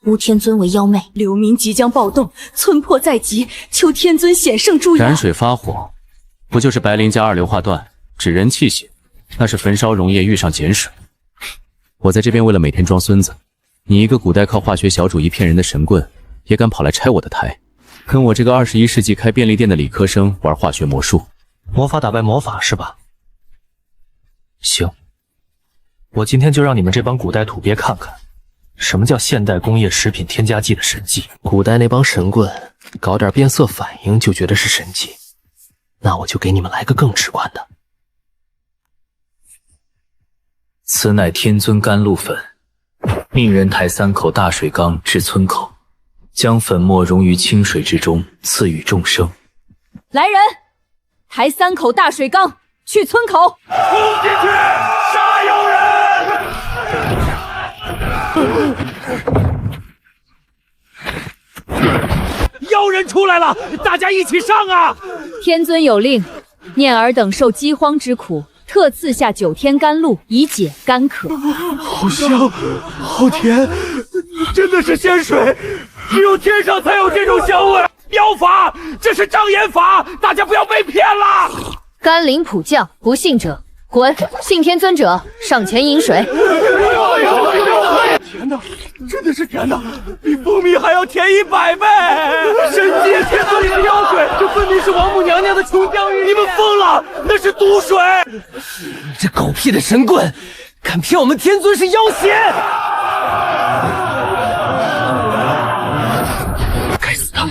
诬天尊为妖媚，流民即将暴动，村破在即，求天尊显圣助燃水发火，不就是白磷加2硫化断，指人气血？那是焚烧溶液遇上碱水。我在这边为了每天装孙子，你一个古代靠化学小主义骗人的神棍，也敢跑来拆我的台，跟我这个21世纪开便利店的理科生玩化学魔术？魔法打败魔法是吧？行，我今天就让你们这帮古代土鳖看看，什么叫现代工业食品添加剂的神迹。古代那帮神棍搞点变色反应就觉得是神迹，那我就给你们来个更直观的。此乃天尊甘露粉，命人抬3口大水缸至村口，将粉末溶于清水之中，赐予众生。来人，抬3口大水缸去村口，冲进去，杀妖人！妖人出来了，大家一起上啊！天尊有令，念尔等受饥荒之苦，特赐下9天甘露，以解干渴。好香，好甜，真的是仙水，只有天上才有这种香味。妖法，这是障眼法，大家不要被骗了。甘霖普降，不信者滚，信天尊者上前饮水。甜的，真的是甜的，比蜂蜜还要甜100倍！神迹，天尊里的妖水，这分明是王母娘娘的琼浆玉液！你们疯了，那是毒水！这狗屁的神棍，敢骗我们天尊是妖邪！该死的，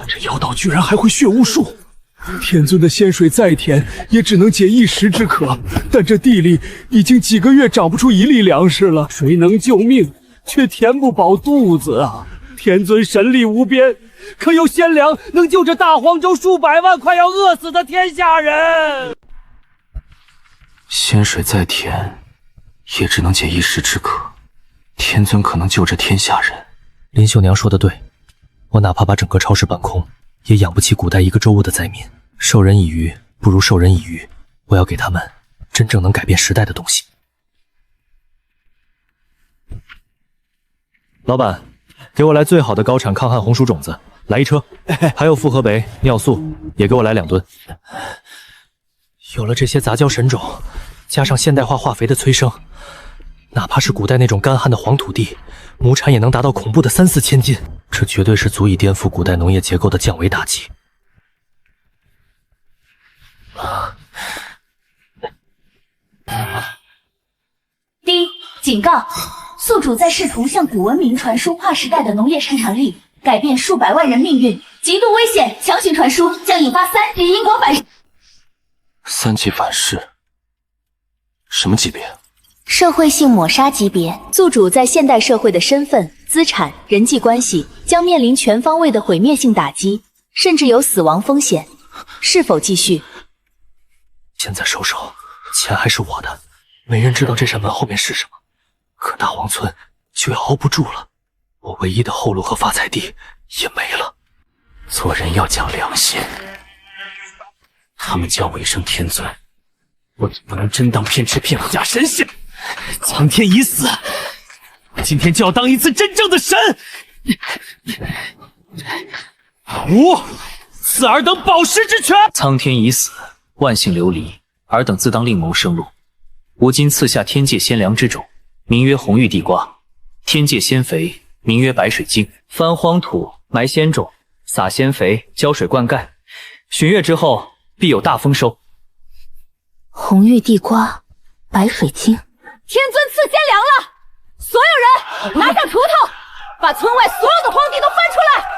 这妖道居然还会血巫术！天尊的仙水再甜，也只能解一时之渴，但这地里已经几个月长不出1粒粮食了，谁能救命，却填不饱肚子啊！天尊神力无边，可有仙粮能救这大荒州数百万快要饿死的天下人？仙水再甜，也只能解一时之渴，天尊可能救这天下人。林秀娘说的对，我哪怕把整个超市搬空，也养不起古代一个州务的灾民。授人以鱼不如授人以渔，我要给他们真正能改变时代的东西。老板，给我来最好的高产抗旱红薯种子，来1车，还有复合酶、尿素也给我来2吨。有了这些杂交神种，加上现代化化肥的催生，哪怕是古代那种干旱的黄土地，亩产也能达到恐怖的3、4千斤，这绝对是足以颠覆古代农业结构的降维打击。警告：宿主在试图向古文明传输跨时代的农业生产力，改变数百万人命运，极度危险，强行传输将引发3级因果反噬。3级反噬？什么级别？社会性抹杀级别。宿主在现代社会的身份、资产、人际关系将面临全方位的毁灭性打击，甚至有死亡风险。是否继续？现在收手，钱还是我的。没人知道这扇门后面是什么，可大荒村就要熬不住了，我唯一的后路和发财地也没了。做人要讲良心，他们叫我一声天尊，我就不能真当骗吃骗不假神仙。苍天已死，我今天就要当一次真正的神。吾赐尔等保师之权。苍天已死，万姓流离，尔等自当另谋生路。吾今赐下天界鲜粮之种，名曰红玉地瓜；天界鲜肥，名曰白水晶。翻荒土，埋鲜种，撒鲜肥，浇水灌溉，旬月之后必有大丰收。红玉地瓜，白水晶。天尊赐鲜粮了，所有人拿下锄头，把村外所有的荒地都翻出来。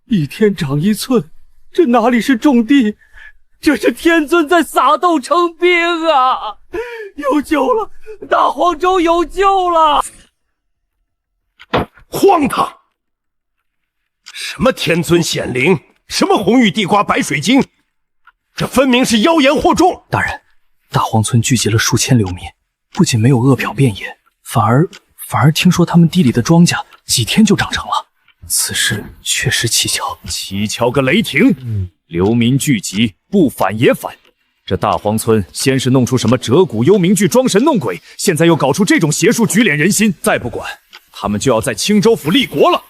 一天长一寸，这哪里是种地，这是天尊在撒豆成兵啊！有救了，大荒州有救了！荒唐！什么天尊显灵，什么红玉地瓜白水晶，这分明是妖言惑众！大人，大荒村聚集了数千流民，不仅没有饿殍遍野，反而听说他们地里的庄稼几天就长成了。此事确实蹊跷，蹊跷个雷霆！流民聚集，不反也反。这大荒村先是弄出什么折骨幽冥剧装神弄鬼，现在又搞出这种邪术，举敛人心。再不管，他们就要在青州府立国了。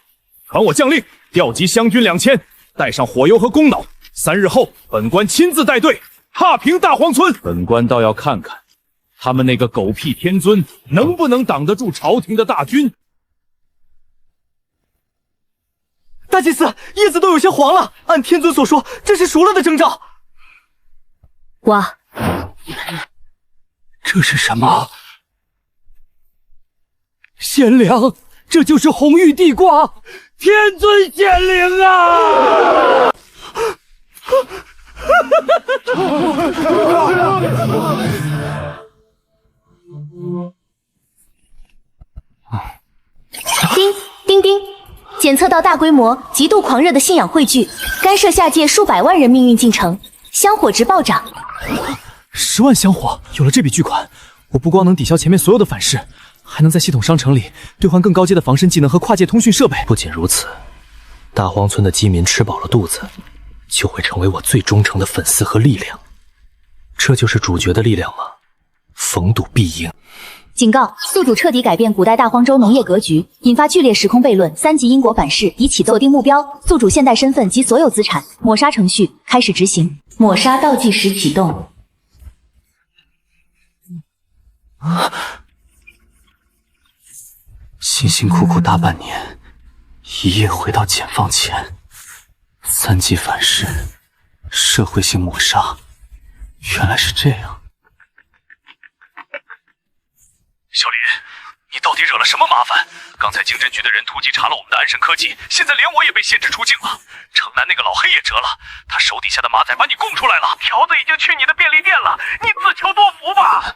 传我将令，调集湘军2000，带上火油和弓弩。3日后，本官亲自带队踏平大荒村。本官倒要看看，他们那个狗屁天尊能不能挡得住朝廷的大军。大祭司，叶子都有些黄了，按天尊所说，这是熟了的征兆。哇，这是什么？鲜粮，这就是红玉地瓜，天尊显灵啊！叮叮叮！检测到大规模、极度狂热的信仰汇聚，干涉下界数百万人命运进程，香火值暴涨。10万香火，有了这笔巨款，我不光能抵消前面所有的反噬，还能在系统商城里兑换更高阶的防身技能和跨界通讯设备。不仅如此，大荒村的饥民吃饱了肚子，就会成为我最忠诚的粉丝和力量。这就是主角的力量吗？逢赌必赢。警告：宿主彻底改变古代大荒州农业格局，引发剧烈时空悖论，3级因果反噬，已启动定目标。宿主现代身份及所有资产，抹杀程序开始执行。抹杀倒计时启动。辛辛苦苦大半年，一夜回到解放前，3级反噬，社会性抹杀，原来是这样。小林，你到底惹了什么麻烦？刚才经侦局的人突击查了我们的安神科技，现在连我也被限制出境了。城南那个老黑也折了，他手底下的马仔把你供出来了。条子已经去你的便利店了，你自求多福吧。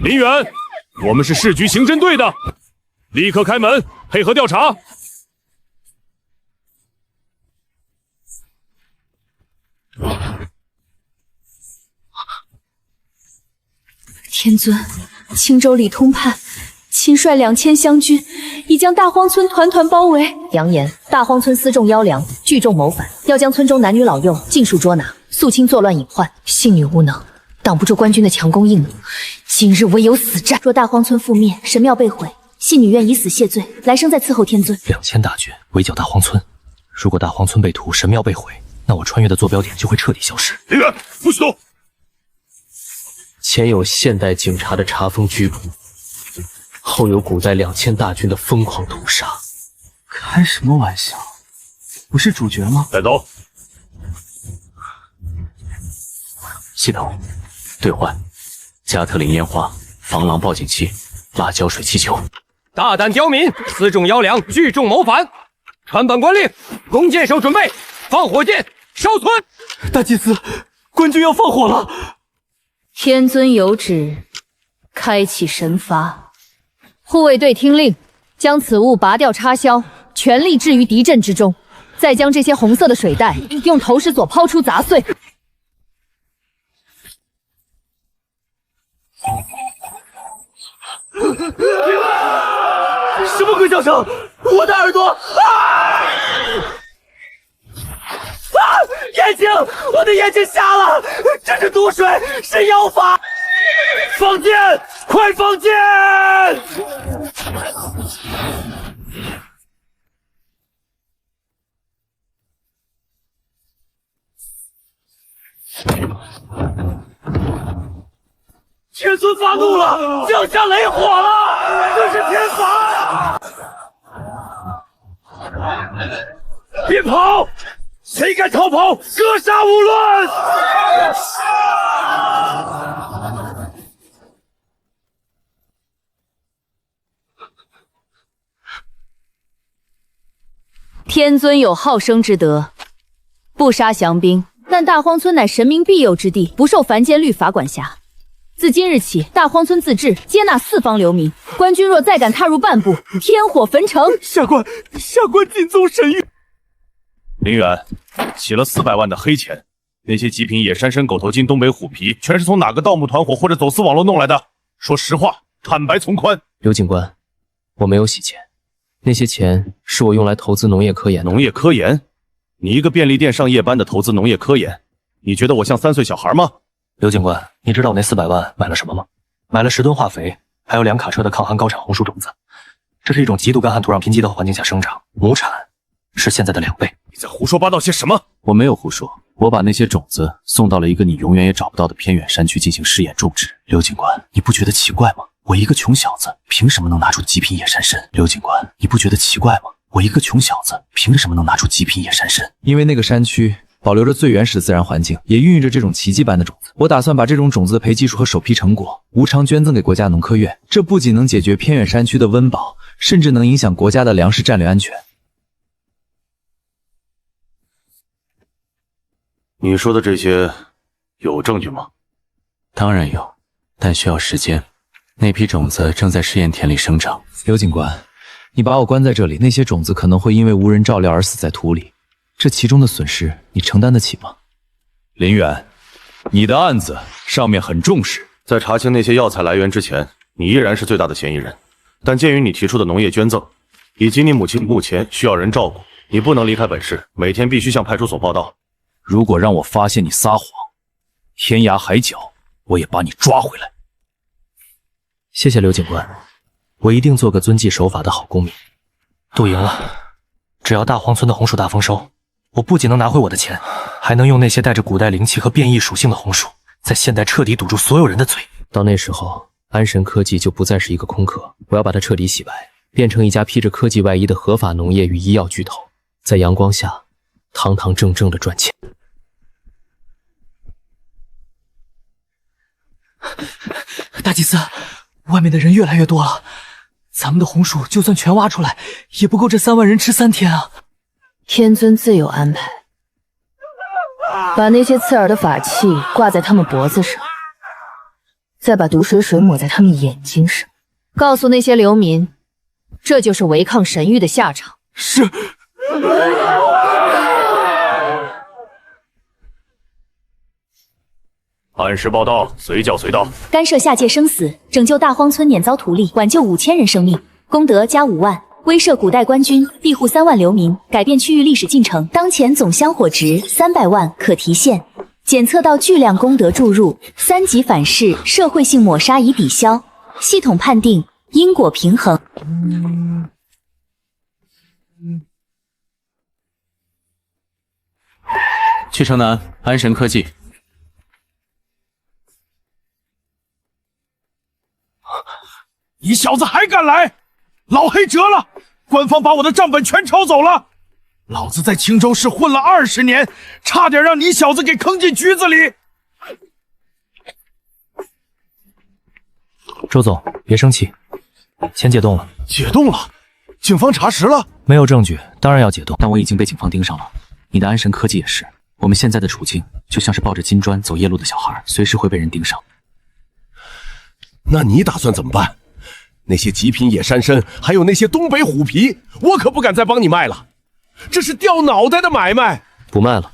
林远，我们是市局刑侦队的，立刻开门，配合调查。天尊，青州李通判亲率2000湘军，已将大荒村团团包围。扬言大荒村私种妖粮，聚众谋反，要将村中男女老幼尽数捉拿，肃清作乱隐患。信女无能，挡不住官军的强攻硬弩，今日唯有死战。若大荒村覆灭，神庙被毁，信女愿以死谢罪，来生再伺候天尊。2000大军围剿大荒村，如果大荒村被屠，神庙被毁，那我穿越的坐标点就会彻底消失。林远，不许动！前有现代警察的查封拘捕，后有古代2000大军的疯狂屠杀。开什么玩笑？不是主角吗？带走。系统兑换加特林烟花、防狼报警器、辣椒水气球。大胆刁民，私重妖良，聚众谋反。传本官令，弓箭手准备，放火箭，烧村。大祭司，官军要放火了。天尊有旨，开启神罚。护卫队听令，将此物拔掉插销，全力置于敌阵之中，再将这些红色的水带用投石索抛出砸碎。什么鬼叫声？我的耳朵！啊！眼睛！我的眼睛瞎了！这是毒水，是妖法！放箭！快放箭！天尊发怒了，降下雷火了，这是天罚！别跑！谁敢逃跑，格杀勿论！天尊有好生之德，不杀降兵，但大荒村乃神明庇佑之地，不受凡间律法管辖。自今日起，大荒村自治，接纳四方流民。官军若再敢踏入半步，天火焚城！下官尽忠神谕。林远，洗了400万的黑钱，那些极品野山参、狗头金、东北虎皮，全是从哪个盗墓团伙或者走私网络弄来的？说实话，坦白从宽。刘警官，我没有洗钱，那些钱是我用来投资农业科研的。农业科研？你一个便利店上夜班的投资农业科研，你觉得我像3岁小孩吗？刘警官，你知道我那400万买了什么吗？买了10吨化肥，还有2卡车的抗旱高产红薯种子。这是一种极度干旱土壤贫瘠的环境下生长，亩产是现在的2倍。你在胡说八道些什么？我没有胡说，我把那些种子送到了一个你永远也找不到的偏远山区进行试验种植。刘警官，你不觉得奇怪吗？我一个穷小子，凭什么能拿出极品野山参？刘警官，你不觉得奇怪吗？我一个穷小子，凭什么能拿出极品野山参？因为那个山区保留着最原始的自然环境，也孕育着这种奇迹般的种子。我打算把这种种子的培技术和首批成果无偿捐赠给国家农科院，这不仅能解决偏远山区的温饱，甚至能影响国家的粮食战略安全。你说的这些有证据吗？当然有，但需要时间。那批种子正在试验田里生长。刘警官，你把我关在这里，那些种子可能会因为无人照料而死在土里，这其中的损失你承担得起吗？林远，你的案子上面很重视，在查清那些药材来源之前，你依然是最大的嫌疑人。但鉴于你提出的农业捐赠，以及你母亲目前需要人照顾，你不能离开本市，每天必须向派出所报到。如果让我发现你撒谎，天涯海角我也把你抓回来。谢谢刘警官，我一定做个遵纪守法的好公民。赌赢了，只要大荒村的红薯大丰收，我不仅能拿回我的钱，还能用那些带着古代灵气和变异属性的红薯，在现代彻底堵住所有人的嘴。到那时候，安神科技就不再是一个空壳，我要把它彻底洗白，变成一家披着科技外衣的合法农业与医药巨头，在阳光下堂堂正正的赚钱。大祭司，外面的人越来越多了，咱们的红薯就算全挖出来，也不够这3万人吃3天啊！天尊自有安排，把那些刺耳的法器挂在他们脖子上，再把毒水抹在他们眼睛上，告诉那些流民，这就是违抗神谕的下场。是。按时报到，随叫随到。干涉下界生死，拯救大荒村碾遭图利，挽救5000人生命，功德加5万。威慑古代官军，庇护3万流民，改变区域历史进程。当前总香火值300万，可提现。检测到巨量功德注入，3级反噬，社会性抹杀已抵消。系统判定因果平衡。去城南安神科技。你小子还敢来！老黑折了，官方把我的账本全抄走了。老子在青州市混了20年，差点让你小子给坑进局子里。周总，别生气，钱解冻了。解冻了？警方查实了？没有证据，当然要解冻。但我已经被警方盯上了。你的安神科技也是。我们现在的处境就像是抱着金砖走夜路的小孩，随时会被人盯上。那你打算怎么办？那些极品野山参，还有那些东北虎皮，我可不敢再帮你卖了，这是掉脑袋的买卖。不卖了，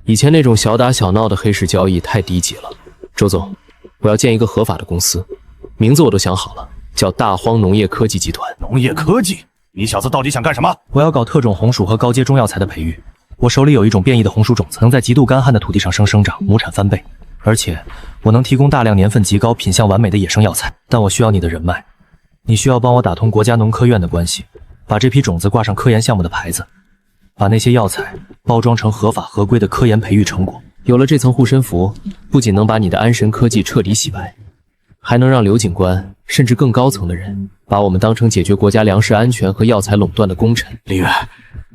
以前那种小打小闹的黑市交易太低级了。周总，我要建一个合法的公司，名字我都想好了，叫大荒农业科技集团。农业科技？你小子到底想干什么？我要搞特种红薯和高阶中药材的培育。我手里有一种变异的红薯种子，能在极度干旱的土地上生长，亩产翻倍。而且我能提供大量年份极高、品相完美的野生药材。但我需要你的人脉，你需要帮我打通国家农科院的关系，把这批种子挂上科研项目的牌子，把那些药材包装成合法合规的科研培育成果。有了这层护身符，不仅能把你的安神科技彻底洗白，还能让刘警官甚至更高层的人把我们当成解决国家粮食安全和药材垄断的功臣。李远，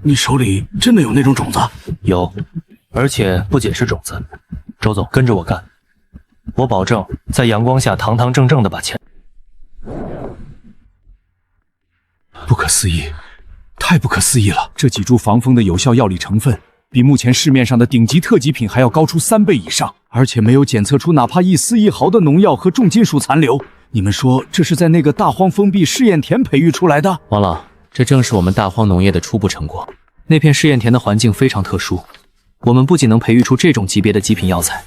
你手里真的有那种种子？有，而且不仅是种子。周总，跟着我干，我保证在阳光下堂堂正正的把钱。不可思议，太不可思议了！这几株防风的有效药理成分，比目前市面上的顶级特级品还要高出3倍以上，而且没有检测出哪怕一丝一毫的农药和重金属残留。你们说这是在那个大荒封闭试验田培育出来的？王老，这正是我们大荒农业的初步成果。那片试验田的环境非常特殊，我们不仅能培育出这种级别的极品药材，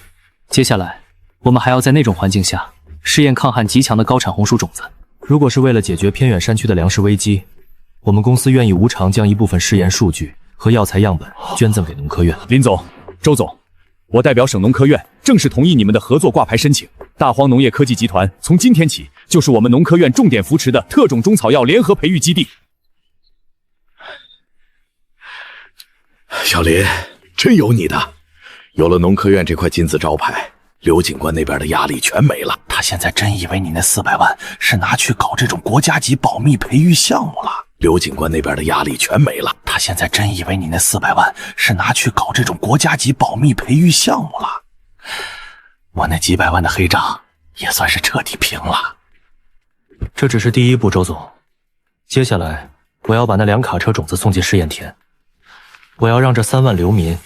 接下来我们还要在那种环境下试验抗旱极强的高产红薯种子。如果是为了解决偏远山区的粮食危机，我们公司愿意无偿将一部分试验数据和药材样本捐赠给农科院。林总、周总，我代表省农科院正式同意你们的合作挂牌申请。大荒农业科技集团从今天起就是我们农科院重点扶持的特种中草药联合培育基地。小林，真有你的！有了农科院这块金字招牌，刘警官那边的压力全没了。他现在真以为你那400万是拿去搞这种国家级保密培育项目了？刘警官那边的压力全没了。他现在真以为你那400万是拿去搞这种国家级保密培育项目了？我那几百万的黑账也算是彻底平了。这只是第一步，周总。接下来我要把那2卡车种子送进试验田，我要让这3万流民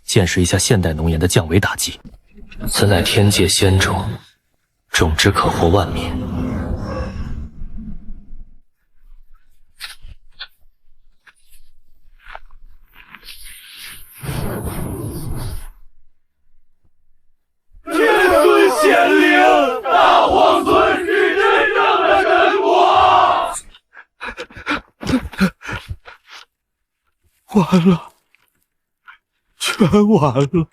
见识一下现代农研的降维打击。此乃天界仙种，种之可活万民。天尊显灵，大荒村是真正的神国！完了，全完了。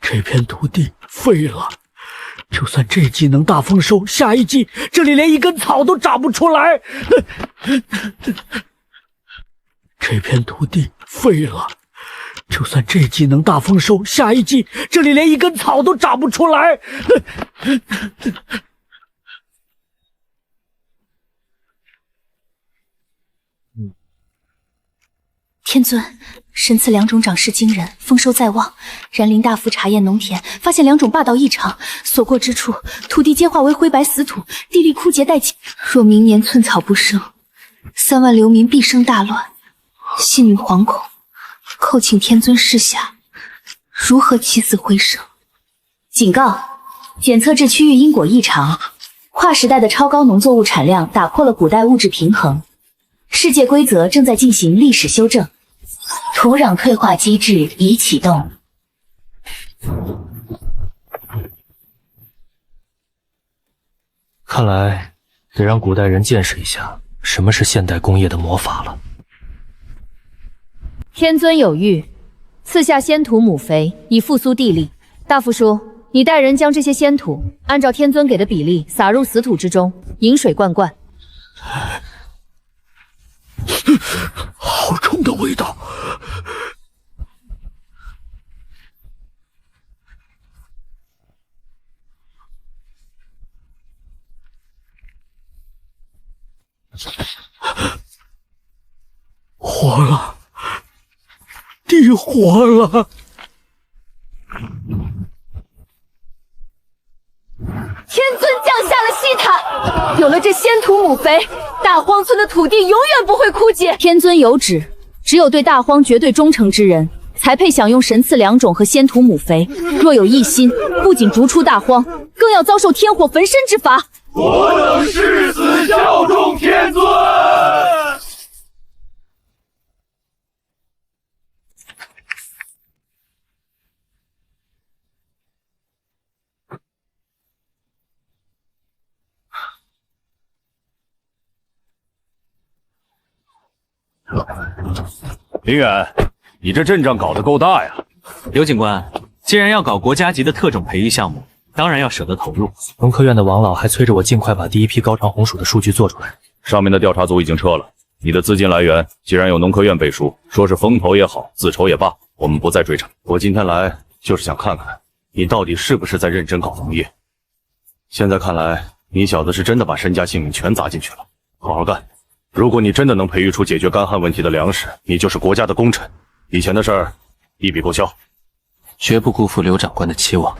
这片土地废了，就算这季能大丰收，下一季这里连一根草都长不出来。这片土地废了，就算这季能大丰收，下一季这里连一根草都长不出来。天尊，神赐2种长势惊人，丰收在望。然林大夫查验农田，发现2种霸道异常，所过之处，土地皆化为灰白死土，地力枯竭殆尽。若明年寸草不生，3万流民必生大乱。信女惶恐，叩请天尊示下，如何起死回生？警告：检测至区域因果异常，划时代的超高农作物产量打破了古代物质平衡，世界规则正在进行历史修正，土壤退化机制已启动。看来得让古代人见识一下什么是现代工业的魔法了。天尊有谕，赐下仙土母肥，以复苏地力。大夫叔，你带人将这些仙土按照天尊给的比例撒入死土之中，引水灌灌。好冲的味道！活了，地活了！天尊降下了西塔，有了这仙土母肥，大荒村的土地永远不会枯竭。天尊有旨，只有对大荒绝对忠诚之人，才配享用神赐良种和仙土母肥。若有异心，不仅逐出大荒，更要遭受天火焚身之罚。我等誓死效忠天尊。林远，你这阵仗搞得够大呀！刘警官，既然要搞国家级的特种培育项目，当然要舍得投入。农科院的王老还催着我尽快把第一批高长红薯的数据做出来。上面的调查组已经撤了，你的资金来源既然有农科院背书，说是风投也好，自筹也罢，我们不再追查。我今天来就是想看看你到底是不是在认真搞农业。现在看来，你小子是真的把身家性命全砸进去了。好好干！如果你真的能培育出解决干旱问题的粮食，你就是国家的功臣。以前的事儿一笔勾销，绝不辜负刘长官的期望。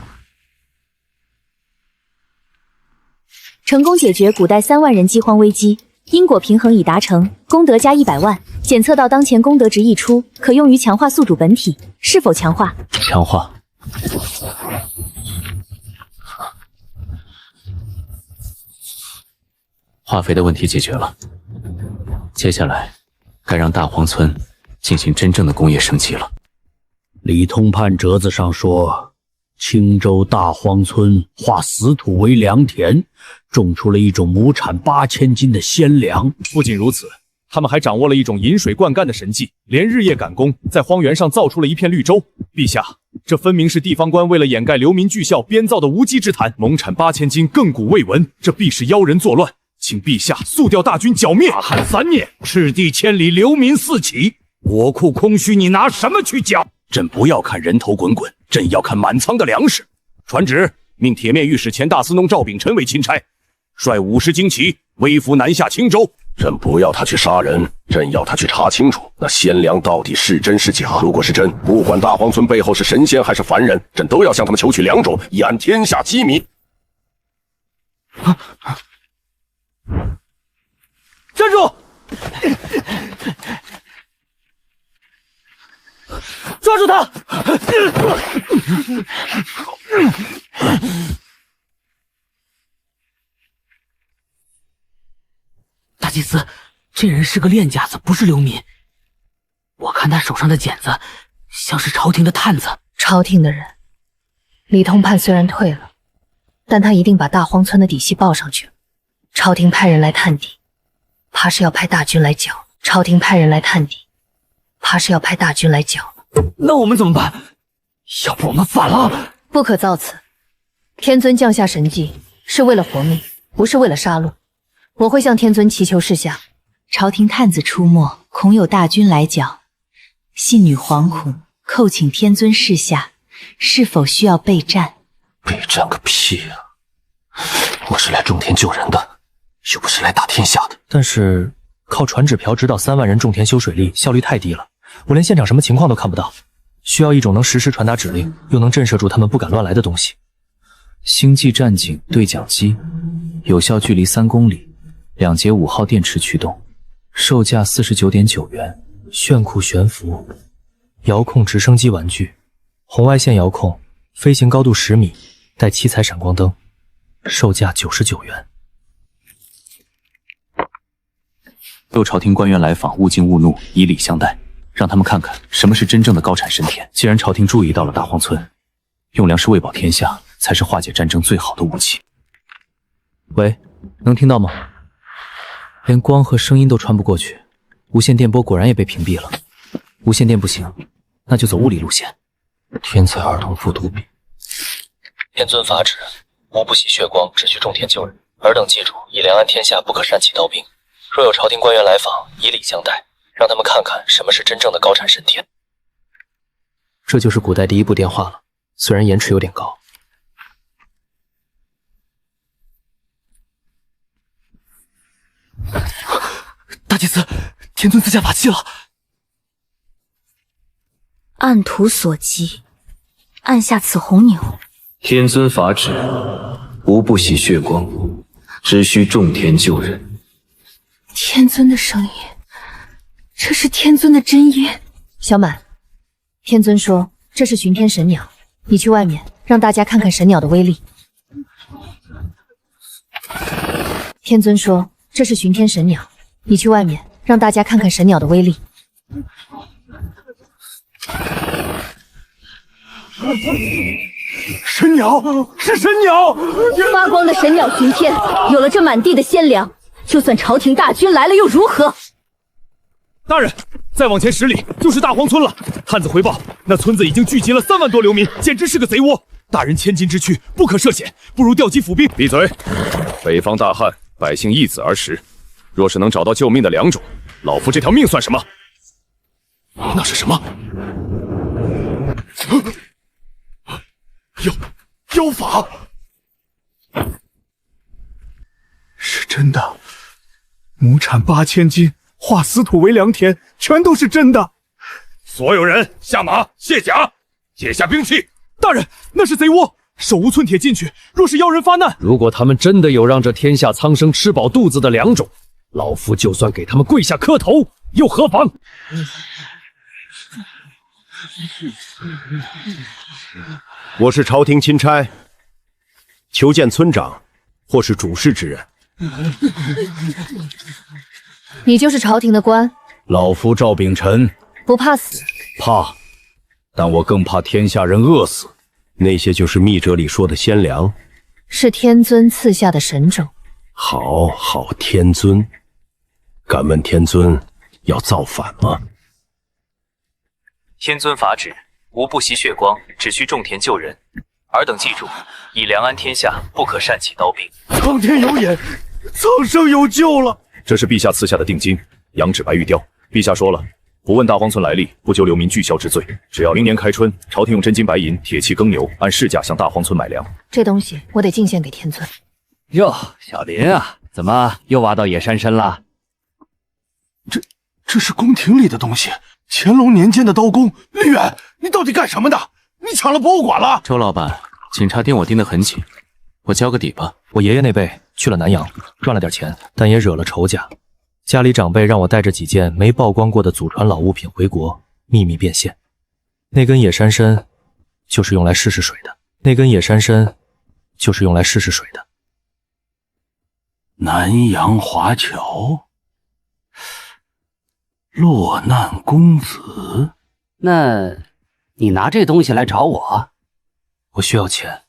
成功解决古代3万人饥荒危机，因果平衡已达成，功德加100万。检测到当前功德值溢出，可用于强化宿主本体，是否强化？强化。化肥的问题解决了，接下来该让大荒村进行真正的工业升级了。李通判折子上说，青州大荒村化死土为良田，种出了一种亩产8000斤的鲜粮。不仅如此，他们还掌握了一种引水灌溉的神技，连日夜赶工，在荒原上造出了一片绿洲。陛下，这分明是地方官为了掩盖流民巨孝编造的无稽之谈。亩产8000斤，亘古未闻，这必是妖人作乱。请陛下速调大军剿灭。大旱3年，赤地千里，流民四起，国库空虚，你拿什么去剿？朕不要看人头滚滚，朕要看满仓的粮食。传旨，命铁面御史前大司农赵秉辰为钦差，率50精骑微服南下青州。朕不要他去杀人，朕要他去查清楚那鲜粮到底是真是假。如果是真，不管大荒村背后是神仙还是凡人，朕都要向他们求取良种，以安天下饥民。站住！抓住他！大祭司，这人是个练家子，不是流民。我看他手上的茧子像是朝廷的探子。朝廷的人，李通判虽然退了，但他一定把大荒村的底细报上去了。朝廷派人来探底，怕是要派大军来剿。朝廷派人来探底，怕是要派大军来剿。那我们怎么办？要不我们反了？不可造次。天尊降下神迹，是为了活命，不是为了杀戮。我会向天尊祈求示下。朝廷探子出没，恐有大军来剿，信女惶恐，叩请天尊示下，是否需要备战？备战个屁啊！我是来种田救人的，又不是来打天下的。但是靠传纸瓢指导3万人种田修水利，效率太低了。我连现场什么情况都看不到，需要一种能实时传达指令，又能震慑住他们不敢乱来的东西。星际战警对讲机，有效距离3公里，2节5号电池驱动，售价49.9元。炫酷悬浮，遥控直升机玩具，红外线遥控，飞行高度10米，带7彩闪光灯，售价99元。有朝廷官员来访，勿惊勿怒，以礼相待，让他们看看什么是真正的高产神田。既然朝廷注意到了大荒村，用粮食喂饱天下，才是化解战争最好的武器。喂，能听到吗？连光和声音都传不过去，无线电波果然也被屏蔽了。无线电不行，那就走物理路线。天才儿童复读笔。天尊法旨，无不喜血光，只需种田救人。尔等记住，以良安天下，不可煽起刀兵。若有朝廷官员来访，以礼相待，让他们看看什么是真正的高产神田。这就是古代第一部电话了，虽然延迟有点高。祭司，天尊赐下法器了。按图所及，按下此红钮。天尊法旨，无不喜血光，只需种田救人。天尊的声音，这是天尊的真音。小满，天尊说这是巡天神鸟，你去外面让大家看看神鸟的威力。天尊说这是巡天神鸟，你去外面让大家看看神鸟的威力。神鸟，是神鸟！发光的神鸟巡天，有了这满地的鲜粮，就算朝廷大军来了又如何？大人，再往前10里就是大荒村了。探子回报，那村子已经聚集了3万多流民，简直是个贼窝。大人千金之躯不可涉险，不如调集府兵。闭嘴！北方大旱，百姓易子而食，若是能找到救命的良种，老夫这条命算什么？那是什么？妖法！是真的，亩产8000斤，化死土为良田，全都是真的。所有人下马卸甲，解下兵器。大人，那是贼窝，手无寸铁进去，若是妖人发难，如果他们真的有让这天下苍生吃饱肚子的良种，老夫就算给他们跪下磕头，又何妨？我是朝廷钦差，求见村长或是主事之人。你就是朝廷的官？老夫赵秉辰不怕死？怕，但我更怕天下人饿死。那些就是密折里说的鲜粮，是天尊赐下的神种。好，天尊，敢问天尊要造反吗？天尊法旨，无不惜血光，只需种田救人。尔等记住，以良安天下，不可擅起刀兵。苍天有眼，苍生有救了。这是陛下赐下的定金，羊脂白玉雕。陛下说了，不问大荒村来历，不究流民巨销之罪。只要明年开春，朝廷用真金白银、铁器耕牛，按市价向大荒村买粮。这东西我得进献给天尊。哟，小林啊，怎么又挖到野山参了？这是宫廷里的东西，乾隆年间的刀工。李远，你到底干什么的？你抢了博物馆了？周老板，警察盯我盯得很紧，我交个底吧。我爷爷那辈去了南阳，赚了点钱，但也惹了仇家。家里长辈让我带着几件没曝光过的祖传老物品回国，秘密变现。那根野山参就是用来试水的。南阳华侨，落难公子。那你拿这东西来找我？我需要钱，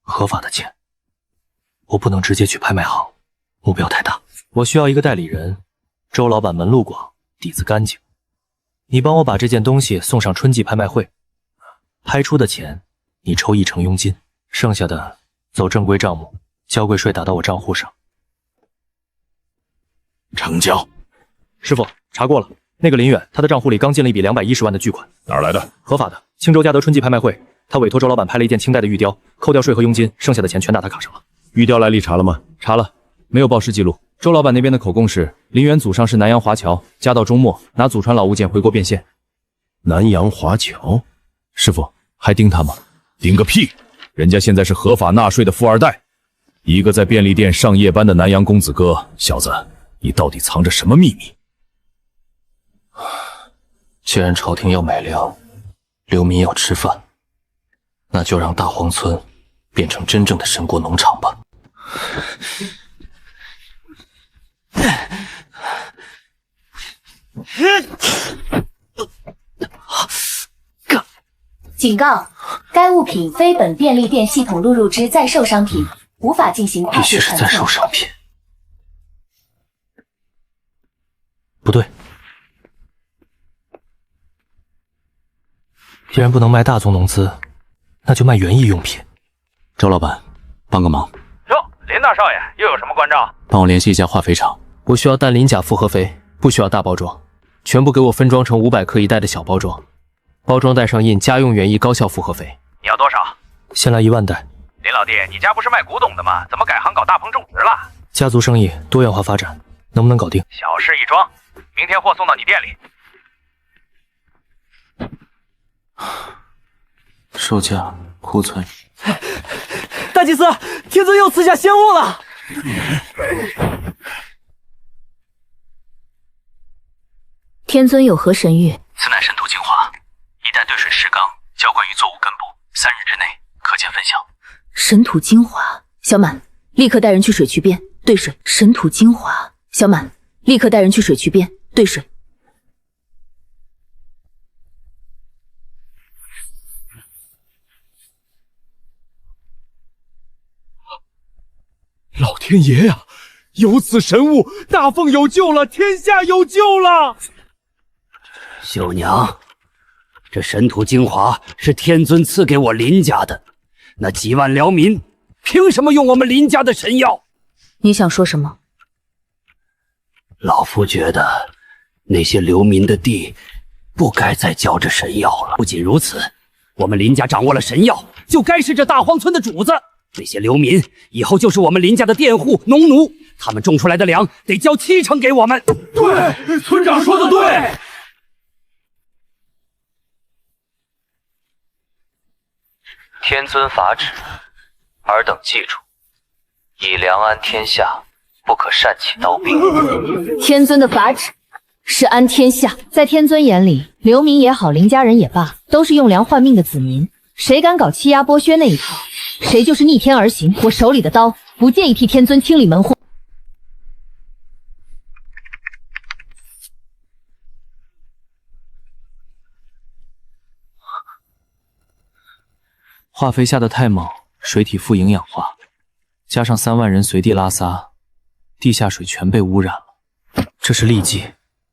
合法的钱。我不能直接去拍卖行，目标太大。我需要一个代理人，周老板门路广，底子干净。你帮我把这件东西送上春季拍卖会，拍出的钱你抽1成佣金，剩下的走正规账目，交贵税打到我账户上。成交。师傅，查过了，那个林远他的账户里刚进了一笔210万的巨款。哪儿来的？合法的，青州嘉德春季拍卖会，他委托周老板拍了一件清代的玉雕，扣掉税和佣金，剩下的钱全打他卡上了。玉雕来历查了吗？查了，没有报失记录。周老板那边的口供是，林远祖上是南阳华侨，家道中落，拿祖传老物件回国变现。南阳华侨，师傅还盯他吗？盯个屁！人家现在是合法纳税的富二代，一个在便利店上夜班的南阳公子哥。小子，你到底藏着什么秘密？既然朝廷要买粮，流民要吃饭，那就让大荒村变成真正的神国农场吧。警告：该物品非本便利店系统录入之在售商品，无法进行跨界传送。必须是在售商品。不对，既然不能卖大宗农资，那就卖园艺用品。周老板，帮个忙。哟，林大少爷又有什么关照？帮我联系一家化肥厂。我需要氮磷钾复合肥，不需要大包装，全部给我分装成500克一袋的小包装，包装袋上印家用园艺高效复合肥。你要多少？先来1万袋。林老弟，你家不是卖古董的吗？怎么改行搞大棚种植了？家族生意多样化发展，能不能搞定？小事一桩，明天货送到你店里。售价库存。大祭司，天尊又赐下仙物了。天尊有何神谕？此乃神土精华，一旦兑水10缸，浇灌于作物根部，3日之内可见分晓。神土精华，小满，立刻带人去水渠边兑水。神土精华，小满，立刻带人去水渠边兑水。老天爷呀！有此神物，大凤有救了，天下有救了！秀娘，这神土精华是天尊赐给我林家的，那几万辽民凭什么用我们林家的神药？你想说什么？老夫觉得那些流民的地不该再交这神药了。不仅如此，我们林家掌握了神药，就该是这大荒村的主子。那些流民以后就是我们林家的佃户、农奴，他们种出来的粮得交70%给我们。对，村长说的对。天尊法旨，尔等记住，以良安天下，不可擅起刀兵。天尊的法旨是安天下，在天尊眼里，流民也好，林家人也罢，都是用粮换命的子民。谁敢搞欺压剥削那一套，谁就是逆天而行。我手里的刀不介意替天尊清理门户。化肥下的太猛，水体富营养化，加上3万人随地拉撒，地下水全被污染了。这是痢疾，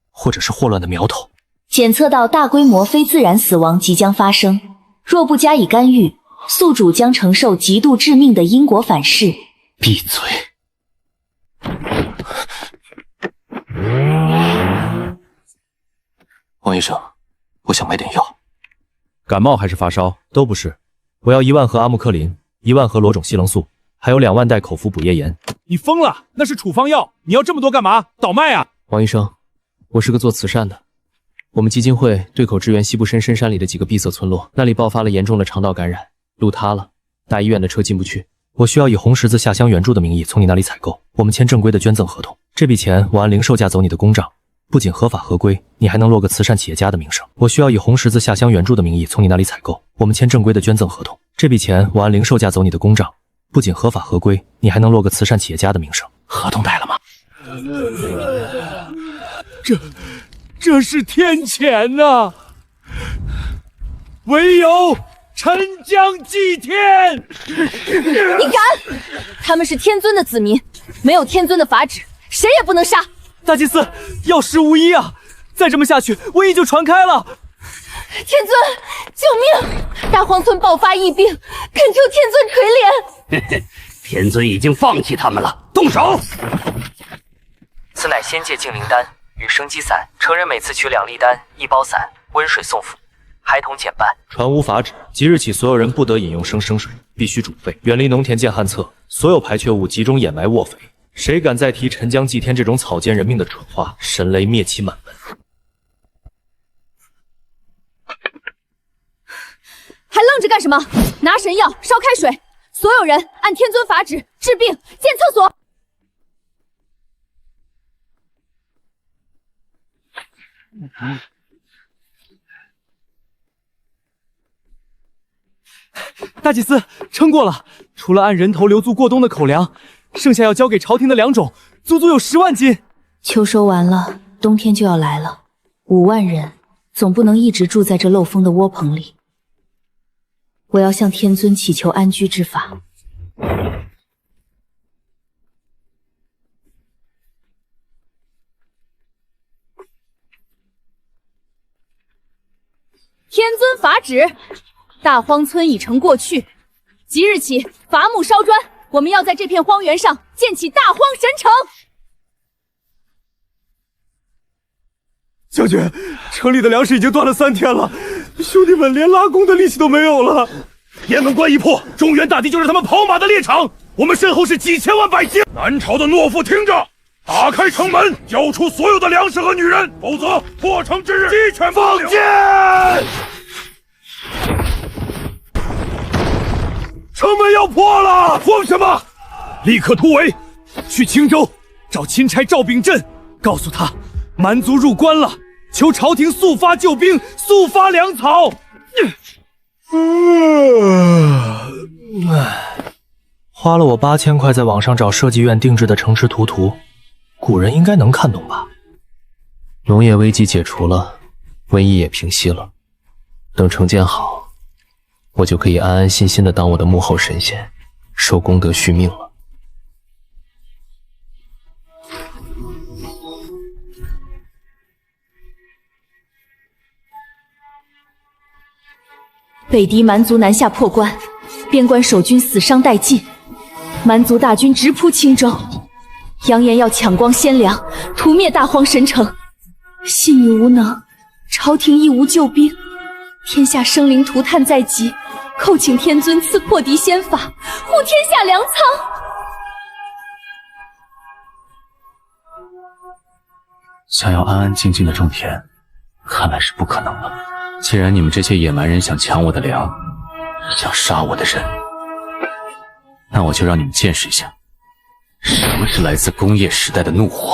或者是霍乱的苗头。检测到大规模非自然死亡即将发生，若不加以干预，宿主将承受极度致命的因果反噬。闭嘴！王医生，我想买点药。感冒还是发烧？都不是。我要1万盒阿木克林，1万盒罗种西棱素，还有2万袋口服补液盐。你疯了？那是处方药，你要这么多干嘛？倒卖啊！王医生，我是个做慈善的。我们基金会对口支援西部深山里的几个闭塞村落，那里爆发了严重的肠道感染，路塌了，大医院的车进不去。我需要以红十字下乡援助的名义从你那里采购，我们签正规的捐赠合同。这笔钱我按零售价走你的公账，不仅合法合规，你还能落个慈善企业家的名声。我需要以红十字下乡援助的名义从你那里采购，我们签正规的捐赠合同。这笔钱我按零售价走你的公账，不仅合法合规，你还能落个慈善企业家的名声。合同带了吗？这是天谴呐！唯有沉江祭天！你敢！他们是天尊的子民，没有天尊的法旨，谁也不能杀。大祭司，药石无医啊！再这么下去，瘟疫就传开了。天尊，救命！大荒村爆发疫病，恳求天尊垂怜。天尊已经放弃他们了，动手！此乃仙界净灵丹与生机散，成人每次取2粒丹，1包散，温水送服，孩童减半。传无法旨，即日起所有人不得饮用生水，必须煮沸，远离农田建旱厕，所有排泄物集中掩埋卧肥。谁敢再提沉江祭天这种草菅人命的蠢话，神雷灭其满门！还愣着干什么？拿神药，烧开水，所有人按天尊法旨治病，建厕所。大祭司，撑过了，除了按人头留足过冬的口粮，剩下要交给朝廷的粮种，足足有10万斤。秋收完了，冬天就要来了，5万人总不能一直住在这漏风的窝棚里。我要向天尊祈求安居之法。天尊法旨，大荒村已成过去，即日起伐木烧砖，我们要在这片荒原上建起大荒神城。将军，城里的粮食已经断了3天了，兄弟们连拉弓的力气都没有了。雁门关一破，中原大地就是他们跑马的猎场。我们身后是几千万百姓。南朝的懦夫听着，打开城门，交出所有的粮食和女人，否则破城之日鸡犬不留。放箭！城门要破了，慌什么？立刻突围，去青州找钦差赵秉镇，告诉他蛮族入关了，求朝廷速发救兵，速发粮草。花了我8000块在网上找设计院定制的城池图，古人应该能看懂吧？农业危机解除了，瘟疫也平息了，等城建好，我就可以安安心心的当我的幕后神仙，收功德续命了。北狄蛮族南下破关，边关守军死伤殆尽，蛮族大军直扑青州，扬言要抢光鲜粮，屠灭大荒神城。信女无能，朝廷亦无救兵，天下生灵涂炭在即，叩请天尊赐破敌仙法，护天下粮仓。想要安安静静的种田，看来是不可能了。既然你们这些野蛮人想抢我的粮，想杀我的人，那我就让你们见识一下，什么是来自工业时代的怒火。